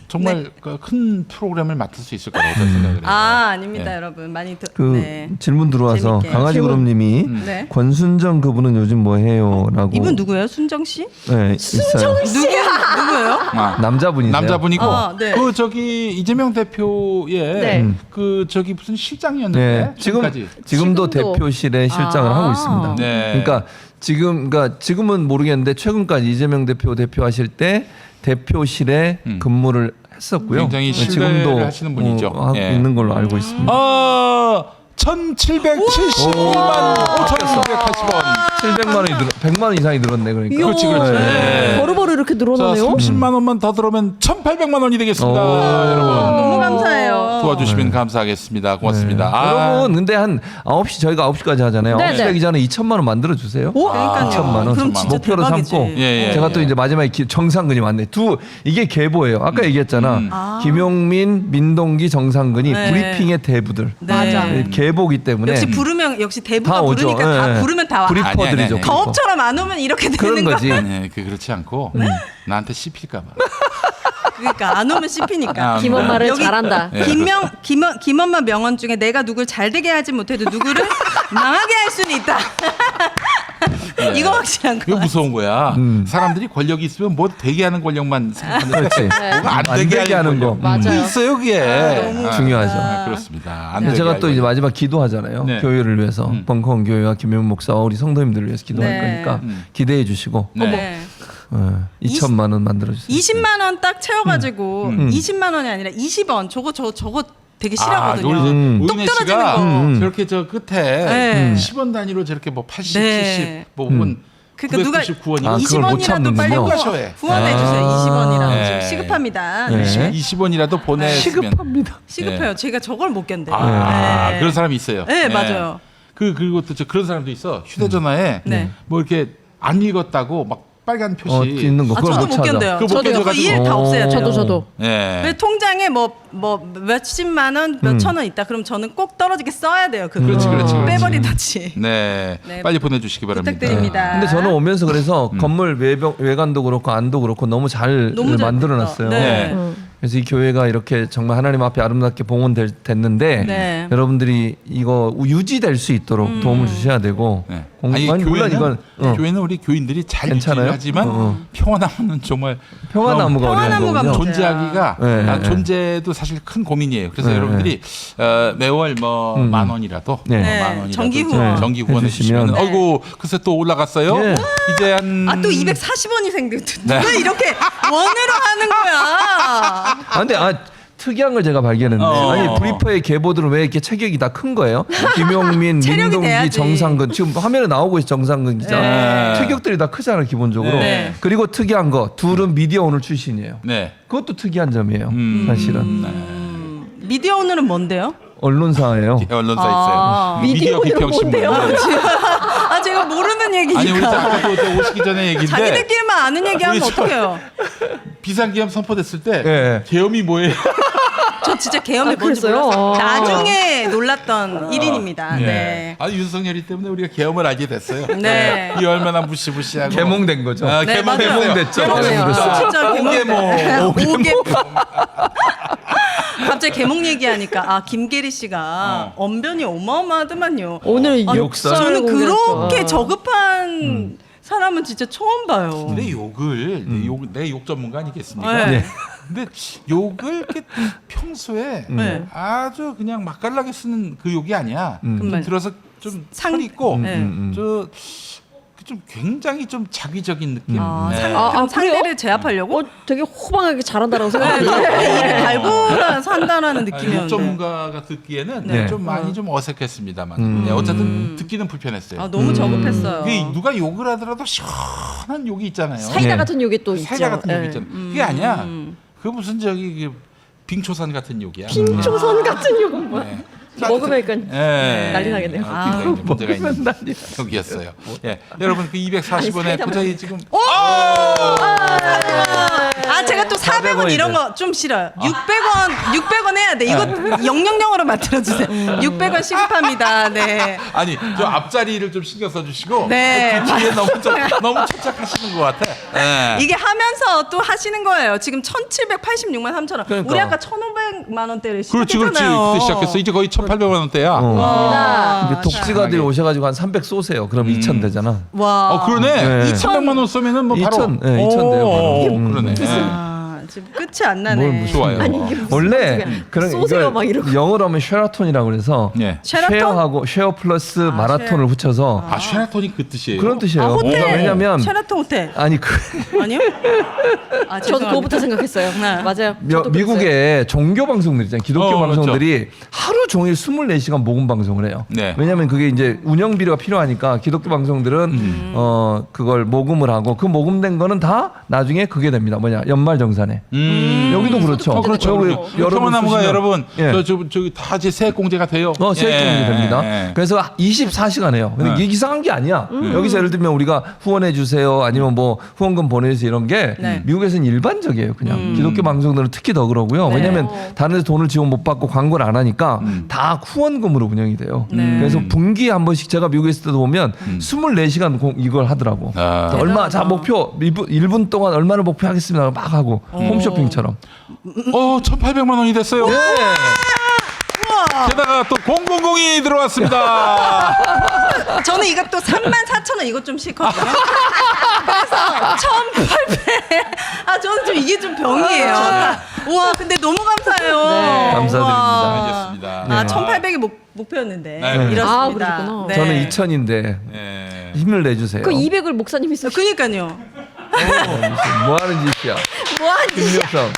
정말 그 큰 프로그램을 맡을 수 있을 거라고 저는 생각을 해요. 아 아닙니다 네. 여러분 많이 그 네. 질문 들어와서 재밌게. 강아지 질문. 구름님이 네. 권순정 그분은 요즘 뭐 해요라고. 이분 누구예요? 순정 씨? 네, 있어요. 누구예요? 아, 남자분이세요. 남자분이고 네. 그 저기 이재명 대표의 네. 그 저기 무슨 실장이었는데 네, 지금까지 지금도 지금도. 대표실에 실장을 아. 하고 있습니다. 네. 그러니까 지금은 모르겠는데 최근까지 이재명 대표 대표하실 때 대표실에 근무를 했었고요. 굉장히 네, 신뢰를 하시는 분이죠. 하고 예. 있는 걸로 알고 있습니다. 1,772만 5,980원. 700만 원이 100만 원 이상이 늘었네 그러니까. 이야, 그렇지, 그렇지. 네. 버르버르 이렇게 자, 늘어나네요. 30만 원만 더 들어오면 1,800만 원이 되겠습니다. 여러분. 너무 감사해요. 도와주시면 감사하겠습니다. 고맙습니다. 네. 여러분 근데 한 9시 저희가 9시까지 하잖아요. 네, 9시 네. 되기 전에 2천만 원 만들어 주세요. 그러니까요. 2천만 원 그럼 진짜 목표로 대박이지. 삼고 예, 예, 제가 예. 또 이제 마지막에 정상근이 왔네. 이게 계보예요. 아까 얘기했잖아. 김용민, 민동기, 정상근이 네. 브리핑의 대부들. 네. 맞아. 계보기 때문에 역시 부르면 역시 대부가 다 오죠. 부르니까 다 예, 예. 부르면 다 와. 브리퍼들이죠. 아니. 가업처럼 안 오면 이렇게 그런 되는 거지. 거야. 아니, 그렇지 않고 나한테 씹힐까봐. 그러니까 안 오면 씹히니까. 아, 김엄마를 여기- 잘한다. 예, 김엄마 명언 중에 내가 누굴 잘 되게 하지 못해도 누구를 망하게 할 수는 있다. 이거 확실한 이거 거. 무서운 거야. 사람들이 권력이 있으면 뭐 되게 하는 권력만 생각하는데 그렇지. 뭐가 안 안 되게 되게 하는 하는 거. 권력. 맞아요. 있어요 그게. 중요하죠. 그렇습니다. 안 근데 되게 제가 할 또 이제 권력. 마지막 기도하잖아요. 네. 교회를 위해서 벙커원 교회와 김용민 목사와 우리 성도님들을 위해서 기도할 네. 거니까 기대해 주시고 네. 2천만 원 만들어 주세요. 20만 원 딱 채워가지고 20만 원이 아니라 20원 저거 되게 싫어하거든요. 우리 똑 오윤혜 떨어지는 씨가 거. 저렇게 저 끝에 네. 10원 단위로 저렇게 뭐 80, 네. 70, 뭐 혹은 그러니까 누가 999원이 아, 그걸 못 20원이라도 빨리 참는군요. 후원해 주세요. 20원이라도 네. 지금 시급합니다. 네. 네. 20원이라도 보내시면 시급합니다. 시급해요. 제가 저걸 못 견뎌요. 네. 그런 사람이 있어요. 네, 맞아요. 그리고 또 그런 사람도 있어. 휴대전화에 네. 뭐 이렇게 안 읽었다고 막 빨간 표시 있는 거 아, 그걸 저도 못 못 찾아. 견뎌요. 그거 못 저도 그거 견뎌가지고. 일 다 없애야 돼요. 저도. 네. 왜 통장에 뭐 몇십만 원, 몇천 원 있다. 그럼 저는 꼭 떨어지게 써야 돼요. 그거. 그렇지. 빼버리다지. 네. 네. 빨리 보내주시기 바랍니다. 부탁드립니다. 근데 저는 오면서 그래서 건물 외관도 그렇고 안도 그렇고 너무 잘 너무 잘 만들어놨어요. 됐다. 네. 그래서 이 교회가 이렇게 정말 하나님 앞에 아름답게 봉헌됐는데 네. 여러분들이 이거 유지될 수 있도록 도움을 주셔야 되고 네. 아니, 물론 이건 교회는 우리 교인들이 잘 괜찮아요? 유지하지만 평화나무는 정말 평화나무가 평화나무가 어려운 거군요. 존재하기가 네. 존재도 사실 큰 고민이에요. 그래서 네. 여러분들이 매월 뭐 만 원이라도 네. 뭐 네. 만 원이라도 정기 이제 후원. 정기 후원해 해주시면. 주시면 어이구 글쎄 또 올라갔어요. 네. 이제 한 아, 또 240원이 생겨. 누가 이렇게 원으로 하는 거야? 아, 근데 특이한 걸 제가 발견했는데 아니 브리퍼의 계보들은 왜 이렇게 체격이 다 큰 거예요? 김용민, 체력이 민동기, 돼야지. 정상근 지금 화면에 나오고 있어 정상근 기자 네. 체격들이 다 크잖아요 기본적으로. 네. 그리고 특이한 거 둘은 미디어 오늘 출신이에요. 네. 그것도 특이한 점이에요. 사실은 미디어 오늘은 뭔데요? 언론사예요. 언론사 아. 있어요. 미디어 미디어 비평신문. 아, 제가 모르는 얘기니까. 아니 우리 아까도 저 오시기 전에 얘기인데 자기들끼리만 아는 얘기하면 우리 저- 어떡해요? 비상계엄 선포됐을 때 예. 계엄이 뭐예요? 저 진짜 계엄이 뭔지 그랬어요? 몰랐어요. 아. 나중에 놀랐던 일인입니다. 네. 아 윤석열이 때문에 우리가 계엄을 알게 됐어요. 네. 이 얼마나 무시무시하고 개몽된 거죠. 아, 네, 맞아요. 개몽됐죠. 개몽됐습니다. 진짜 오개모. 오개모. 갑자기 개몽 얘기하니까 아 김계리 씨가 언변이 어마어마하더만요. 오늘 아, 욕설 저는 공개했죠. 그렇게 저급한 사람은 진짜 처음 봐요. 근데 욕을 내 욕 전문가 아니겠습니까? 네. 네. 근데 욕을 이렇게 평소에 네. 아주 그냥 맛깔나게 쓰는 그 욕이 아니야. 좀 정말. 들어서 좀 상- 살 있고 네. 좀 굉장히 좀 자기적인 느낌. 아, 네. 그럼 그래요? 상대를 제압하려고? 되게 호방하게 잘한다라고 네, 생각해요. 입에 달고 산다라는 아니, 욕 느낌이었는데. 전문가가 듣기에는 네. 좀 많이 좀 어색했습니다만 어쨌든 듣기는 불편했어요. 아, 너무 저급했어요. 그게 누가 욕을 하더라도 시원한 욕이 있잖아요. 사이다 네. 같은 욕이 또 있죠. 사이다 같은 욕 예. 있잖아요. 그게 아니야. 그 무슨 저기 그 빙초산 같은 욕이야. 빙초선 같은 욕은 뭐야? 네. 먹으면 약간 예. 난리 나겠네요. 굉장히 좀 문제가 있는 여기였어요. 예, 여러분 그 240원에 사이다 도저히 지금 아, 제가 또 400원 이런 거 좀 싫어요. 600원 해야 돼. 이거 000으로 만들어 주세요. 600원 시급합니다. 네. 아니 저 앞자리를 좀 신경 써주시고 네. 그 뒤에 너무 착착하시는 것 같아. 예. 이게 하면서 또 하시는 거예요. 지금 1,786만 3천 원. 그러니까. 우리 아까 1,500만 원대를 그렇지 그렇지 시작했잖아요. 그때 시작했어. 이제 거의 1,800만 원대야. 와. 이게 독지가들이 오셔가지고 한 300 쏘세요. 그럼 2천 되잖아. 와. 그러네. 네. 2,100만 원 쏘면은 뭐 바로 2,000, 네, 2,000 돼요, 바로. 그러네. 아, 지금 끝이 안 나네. 뭘 무슨- 좋아요. 아니 이게 무슨 원래 소리야. 그런 쏘세요 이걸 막 이러고. 영어로 하면 쉐라톤이라고 그래서 예. 쉐라톤? 쉐어하고 쉐어 플러스 마라톤을 붙여서 아, 쉐라톤이 그 뜻이에요. 그런 뜻이에요. 호텔. 왜냐면 쉐라톤 호텔. 아니 그 아니요? 아, 저도 죄송합니다. 그거부터 생각했어요. 네. 맞아요. 미- 저도 그랬어요. 미국의 종교 방송들 있잖아요. 기독교 그렇죠. 방송들이 하루 종일 24시간 복음 방송을 해요. 네. 왜냐하면 그게 이제 운영 비료가 필요하니까 기독교 방송들은 그걸 모금을 하고 그 모금된 거는 다 나중에 그게 됩니다. 뭐냐 연말정산에. 여기도 그렇죠. 그렇죠. 여기 평화나무가 쓰시면- 여러분 예. 저기 다 제 세액공제가 돼요. 세액공제 예. 됩니다. 예. 그래서 24시간 해요. 근데 네. 이게 이상한 게 아니야. 여기서 예를 들면 우리가 후원해 주세요, 아니면 뭐 후원금 보내주세요 이런 게 네. 미국에서는 일반적이에요. 그냥 기독교 방송들은 특히 더 그러고요. 네. 왜냐하면 다른 데서 돈을 지원 못 받고 광고를 안 하니까 다 후원금으로 운영이 돼요. 네. 그래서 분기에 한 번씩 제가 미국에 있을 때도 보면 24시간 이걸 하더라고. 아. 얼마 자 목표 1분 동안 얼마를 목표하겠습니다. 막 하고 홈쇼핑처럼. 1,800만 원이 됐어요. 네. 게다가 또 000이 들어왔습니다. 저는 이거 또 34,000원 이거 좀 싫거든요. 그래서 1,800. 아 저는 좀 이게 좀 병이에요. 우와 근데 너무 감사해요. 네. 감사드립니다. 우와. 알겠습니다. 아 네. 1,800이 목표였는데 네. 이렇습니다. 아, 그러셨구나. 네. 저는 2,000인데 예. 힘을 내주세요. 그 200을 목사님이 쓰. 그니까요. 뭐 하는 짓이야? 뭐하지? 김명성.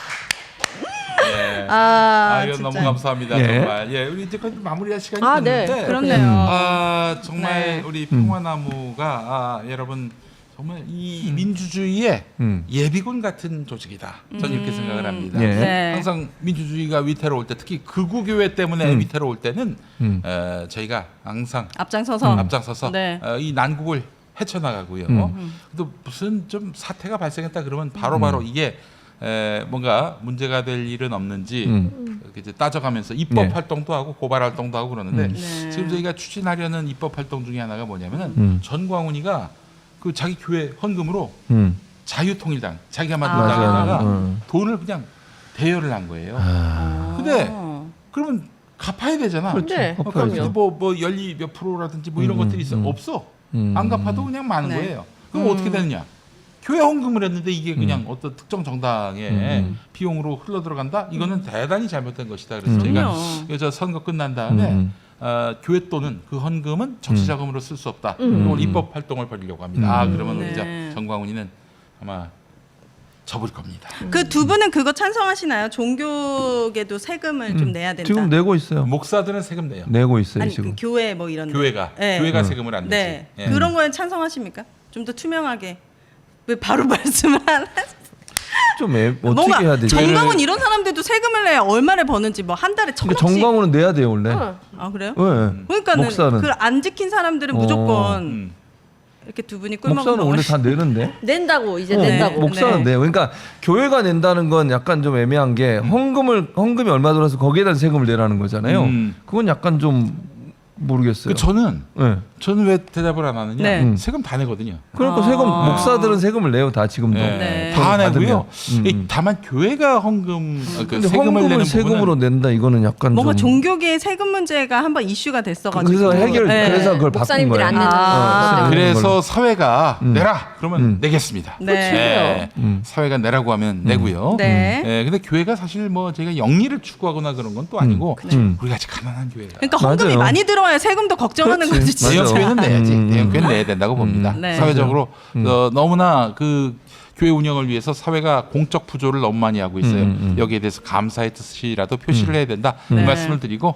예. 아, 이거 진짜. 너무 감사합니다. 예. 정말. 예, 우리 이제 거의 마무리할 시간이 아, 네. 됐는데. 그렇네요. 정말 네. 우리 평화나무가 여러분 정말 이 민주주의의 예비군 같은 조직이다. 저는 이렇게 생각을 합니다. 예. 네. 항상 민주주의가 위태로울 때, 특히 극우교회 때문에 위태로울 때는 저희가 항상 앞장서서. 앞장서서 네. 이 난국을 헤쳐나가고요. 또 무슨 좀 사태가 발생했다 그러면 바로바로 이게 뭔가 문제가 될 일은 없는지 이렇게 이제 따져가면서 입법 네. 활동도 하고 고발 활동도 하고 그러는데 네. 지금 저희가 추진하려는 입법 활동 중에 하나가 뭐냐면은 전광훈이가 그 자기 교회 헌금으로 자유통일당 자기가 만든 맞아요. 당에다가 돈을 그냥 대여를 한 거예요. 근데 그러면 갚아야 되잖아. 네, 그러니까 그럼요. 뭐 연리 몇 프로라든지 뭐 이런 것들이 있어 없어. 안 갚아도 그냥 많은 네. 거예요. 그럼 어떻게 되느냐? 교회 헌금을 했는데 이게 그냥 어떤 특정 정당의 비용으로 흘러 들어간다? 이거는 대단히 잘못된 것이다. 그래서 저희가 저 선거 끝난 다음에 교회 돈은 그 헌금은 정치 자금으로 쓸 수 없다. 이걸 입법 활동을 벌이려고 합니다. 그러면 우리 네. 정광훈이는 아마 접을 겁니다. 그 두 분은 그거 찬성하시나요? 종교계도 세금을 좀 내야 된다. 지금 내고 있어요. 목사들은 세금 내요. 내고 있어요 아니 지금. 그 교회 뭐 이런 데. 교회가 네. 교회가 세금을 안 내지. 네. 예. 그런 거에 찬성하십니까? 좀 더 투명하게. 왜 바로 말씀을 안 하세요? 좀 어떻게 뭔가 해야 되지? 정광훈 이런 사람들도 세금을 내야 얼마를 버는지 뭐 한 달에 근데 1,000원씩. 정광훈은 내야 돼요 원래. 아 그래요? 네. 그러니까는 목사는 그걸 안 지킨 사람들은 무조건 이렇게 두 분이 꿀 목사는 먹는 원래 다 내는데. 낸다고 이제 네. 낸다고. 목사는 네. 내요. 그러니까 교회가 낸다는 건 약간 좀 애매한 게 헌금이 얼마 들어서 거기에 대한 세금을 내라는 거잖아요. 그건 약간 좀 모르겠어요. 저는 왜 대답을 안 하느냐? 네. 세금 다 내거든요. 그러니까 세금 목사들은 세금을 내요 다 지금도. 네. 다 돈 내고요. 받으면. 다만 교회가 헌금 그 근데 세금을 내는 헌금을 세금으로 부분은 낸다 이거는 약간 뭔가 좀 종교계의 세금 문제가 한번 이슈가 됐어가지고 그래서 네. 그래서 그걸 바꾼 목사님들이 거예요. 안 내는 아. 그래서 사회가 내라 그러면 내겠습니다. 네. 사회가 내라고 하면 내고요. 네. 근데 교회가 사실 뭐 저희가 영리를 추구하거나 그런 건 또 아니고 우리 같이 가난한 교회가 그러니까 헌금이 맞아요. 많이 들어와야 세금도 걱정하는 그렇지. 거지. 맞아. 대형 교회는 내야지. 대형 교회는 내야 된다고 봅니다. 네. 사회적으로 너무나 그 교회 운영을 위해서 사회가 공적 부조를 너무 많이 하고 있어요. 여기에 대해서 감사의 뜻이라도 표시를 해야 된다. 그 네. 말씀을 드리고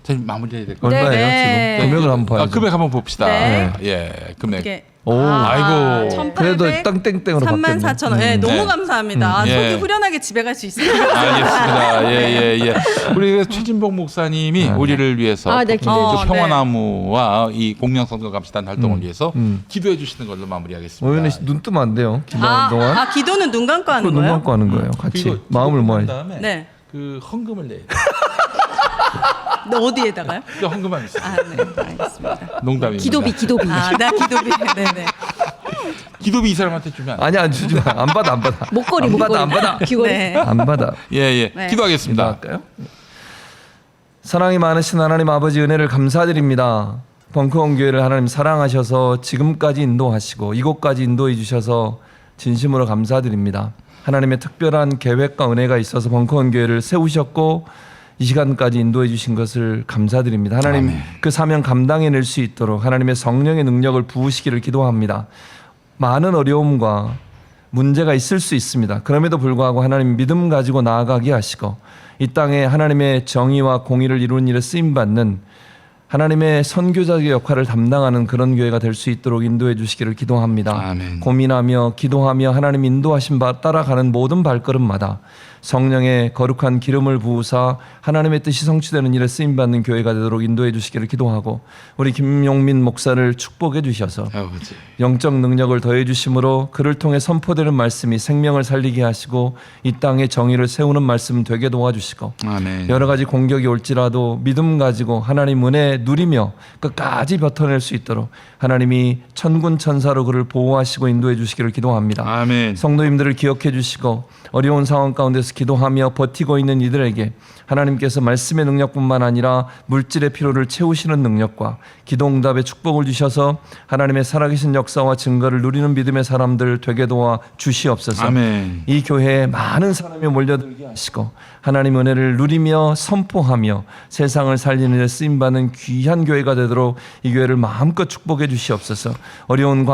저희 마무리해야 될 것 같아요. 얼마예요 네. 지금? 금액을 한번 봐야죠. 금액 한번 봅시다. 네. 예, 금액. 이게 오. 아이고. 1,800, 그래도 땅땡땡으로 34,000원. 네, 너무 네. 감사합니다. 예. 속이 후련하게 집에 갈 수 있어요. 알겠습니다. 예. 우리 최진봉 목사님이 우리를 위해서 아, 네, 기도해 그 주시죠. 평화나무와 이 공명선거 감시단 활동을 위해서 기도해 주시는 걸로 마무리하겠습니다. 오연희 씨눈 뜨면 안 돼요. 기도하는 동안. 아, 기도는 눈 감고 그거 하는 눈 거예요? 감고 하는 거예요. 같이 그리고 마음을 기도를 모아야지. 한 다음에 네. 그 헌금을 내야 돼. 근데 어디에다가요? 그 헌금만 있어. 아, 네. 알겠습니다. 농담입니다. 기도비. 아, 나 기도비. 네네. 기도비 이 사람한테 주면 안 돼. 아니 안 주지 마. 안 받아 안 받아. 목걸이 안 받아 안 받아. 귀걸이. 네. 안 받아. 예. 네. 기도하겠습니다. 기도할까요? 사랑이 많으신 하나님 아버지 은혜를 감사드립니다. 벙커원 교회를 하나님 사랑하셔서 지금까지 인도하시고 이곳까지 인도해 주셔서 진심으로 감사드립니다. 하나님의 특별한 계획과 은혜가 있어서 벙커원 교회를 세우셨고 이 시간까지 인도해 주신 것을 감사드립니다. 하나님 아멘. 그 사명 감당해낼 수 있도록 하나님의 성령의 능력을 부으시기를 기도합니다. 많은 어려움과 문제가 있을 수 있습니다. 그럼에도 불구하고 하나님 믿음 가지고 나아가게 하시고 이 땅에 하나님의 정의와 공의를 이루는 일에 쓰임받는 하나님의 선교자의 역할을 담당하는 그런 교회가 될 수 있도록 인도해 주시기를 기도합니다. 아멘. 고민하며 기도하며 하나님 인도하신 바 따라가는 모든 발걸음마다 성령의 거룩한 기름을 부으사 하나님의 뜻이 성취되는 일에 쓰임받는 교회가 되도록 인도해 주시기를 기도하고 우리 김용민 목사를 축복해 주셔서 아버지. 영적 능력을 더해 주심으로 그를 통해 선포되는 말씀이 생명을 살리게 하시고 이 땅에 정의를 세우는 말씀 되게 도와주시고 아멘. 여러 가지 공격이 올지라도 믿음 가지고 하나님 은혜 누리며 끝까지 버텨낼 수 있도록 하나님이 천군 천사로 그를 보호하시고 인도해 주시기를 기도합니다. 아멘. 성도님들을 기억해 주시고 어려운 상황 가운데서 기도하며 버티고 있는 이들에게 하나님께서 말씀의 능력뿐만 아니라 물질의 필요를 채우시는 능력과 기도응답의 축복을 주셔서 하나님의 살아계신 역사와 증거를 누리는 믿음의 사람들 되게 도와 주시옵소서. 아멘. 이 교회에 많은 사람이 몰려들게 하시고 하나님 은혜를 누리며 선포하며 세상을 살리는 데 쓰임받는 귀한 교회가 되도록 이 교회를 마음껏 축복해 주시옵소서. 어려운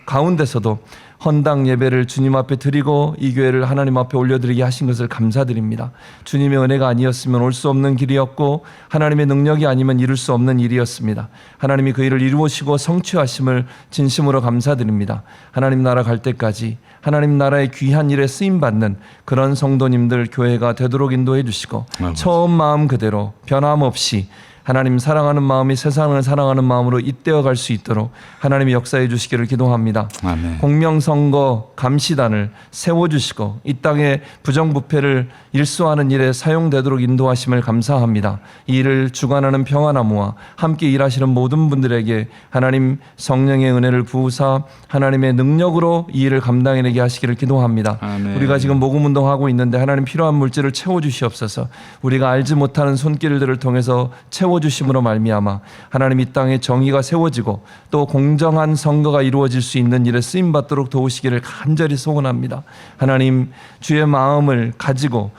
가운데서도 헌당 예배를 주님 앞에 드리고 이 교회를 하나님 앞에 올려드리게 하신 것을 감사드립니다. 주님의 은혜가 아니었으면 올 수 없는 길이었고 하나님의 능력이 아니면 이룰 수 없는 일이었습니다. 하나님이 그 일을 이루시고 성취하심을 진심으로 감사드립니다. 하나님 나라 갈 때까지 하나님 나라의 귀한 일에 쓰임받는 그런 성도님들 교회가 되도록 인도해 주시고 처음 마음 그대로 변함없이 하나님 사랑하는 마음이 세상을 사랑하는 마음으로 잇대어 갈 수 있도록 하나님이 역사해 주시기를 기도합니다. 아멘. 공명선거 감시단을 세워주시고 이 땅의 부정부패를 일소하는 일에 사용되도록 인도하심을 감사합니다. 이 일을 주관하는 평화나무와 함께 일하시는 모든 분들에게 하나님 성령의 은혜를 부으사 하나님의 능력으로 이 일을 감당해내게 하시기를 기도합니다. 아멘. 우리가 지금 모금운동하고 있는데 하나님 필요한 물질을 채워주시옵소서. 우리가 알지 못하는 손길들을 통해서 채워주심으로 말미암아 하나님 이 땅에 정의가 세워지고 또 공정한 선거가 이루어질 수 있는 일에 쓰임받도록 도우시기를 간절히 소원합니다. 하나님 주의 마음을 가지고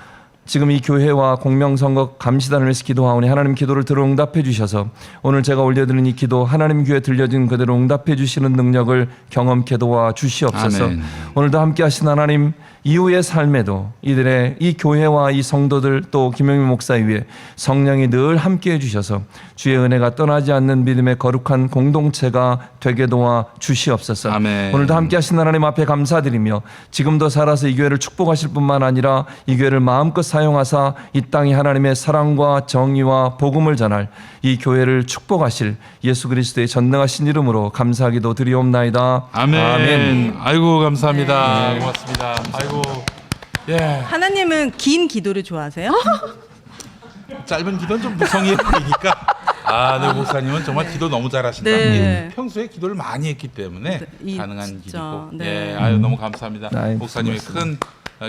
지금 이 교회와 공명선거 감시단을 위해서 기도하오니 하나님 기도를 들어 응답해 주셔서 오늘 제가 올려드린 이 기도 하나님 귀에 들려진 그대로 응답해 주시는 능력을 경험케 도와 주시옵소서. 아멘. 오늘도 함께 하신 하나님 이후의 삶에도 이들의 이 교회와 이 성도들 또 김영민 목사 위에 성령이 늘 함께해 주셔서 주의 은혜가 떠나지 않는 믿음의 거룩한 공동체가 되게 도와 주시옵소서. 아멘. 오늘도 함께 하신 하나님 앞에 감사드리며 지금도 살아서 이 교회를 축복하실 뿐만 아니라 이 교회를 마음껏 사용하사 이 땅에 하나님의 사랑과 정의와 복음을 전할 이 교회를 축복하실 예수 그리스도의 전능하신 이름으로 감사하기도 드리옵나이다. 아멘. 아이고 감사합니다. 고맙습니다. 아이고. 예. 하나님은 긴 기도를 좋아하세요? 짧은 기도는 좀 무성의해 보이니까. 네, 목사님은 정말 기도 너무 잘하신다. 네. 평소에 기도를 많이 했기 때문에 이 가능한 진짜, 길이고. 네. 예, 아유 너무 감사합니다. 아이, 목사님의 큰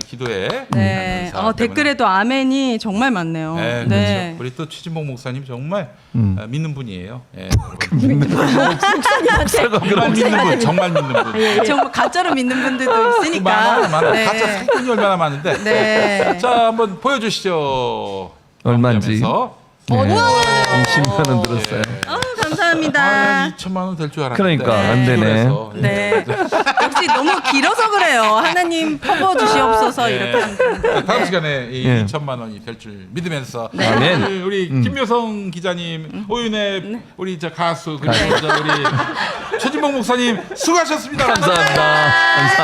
기도에. 네. 댓글에도 아멘이 정말 많네요. 네, 네. 그렇죠. 우리 또 최진봉 목사님 정말 믿는 분이에요. 예. 정말 믿는 분, 정말 믿는 분. 정말 가짜로 믿는 분들도 있으니까. 많아. 네. 가짜 사기꾼이 얼마나 많은데. 네. 자, 한번 보여주시죠. 얼마인지. 하면서. 심판은 들었어요. 감사합니다. 2천만 원 될 줄 알았는데. 그러니까 안 되네. 그래서. 네. 역시 너무 길어서 그래요. 하나님 퍼부어 주시옵소서 네. 이렇게 하면. 다음 시간에 이 예. 2천만 원이 될 줄 믿으면서 아멘. 우리 김묘성 기자님, 오윤혜 우리 저 가수 그리고 저 우리 최진봉 목사님 수고하셨습니다. 감사합니다. 감사합니다.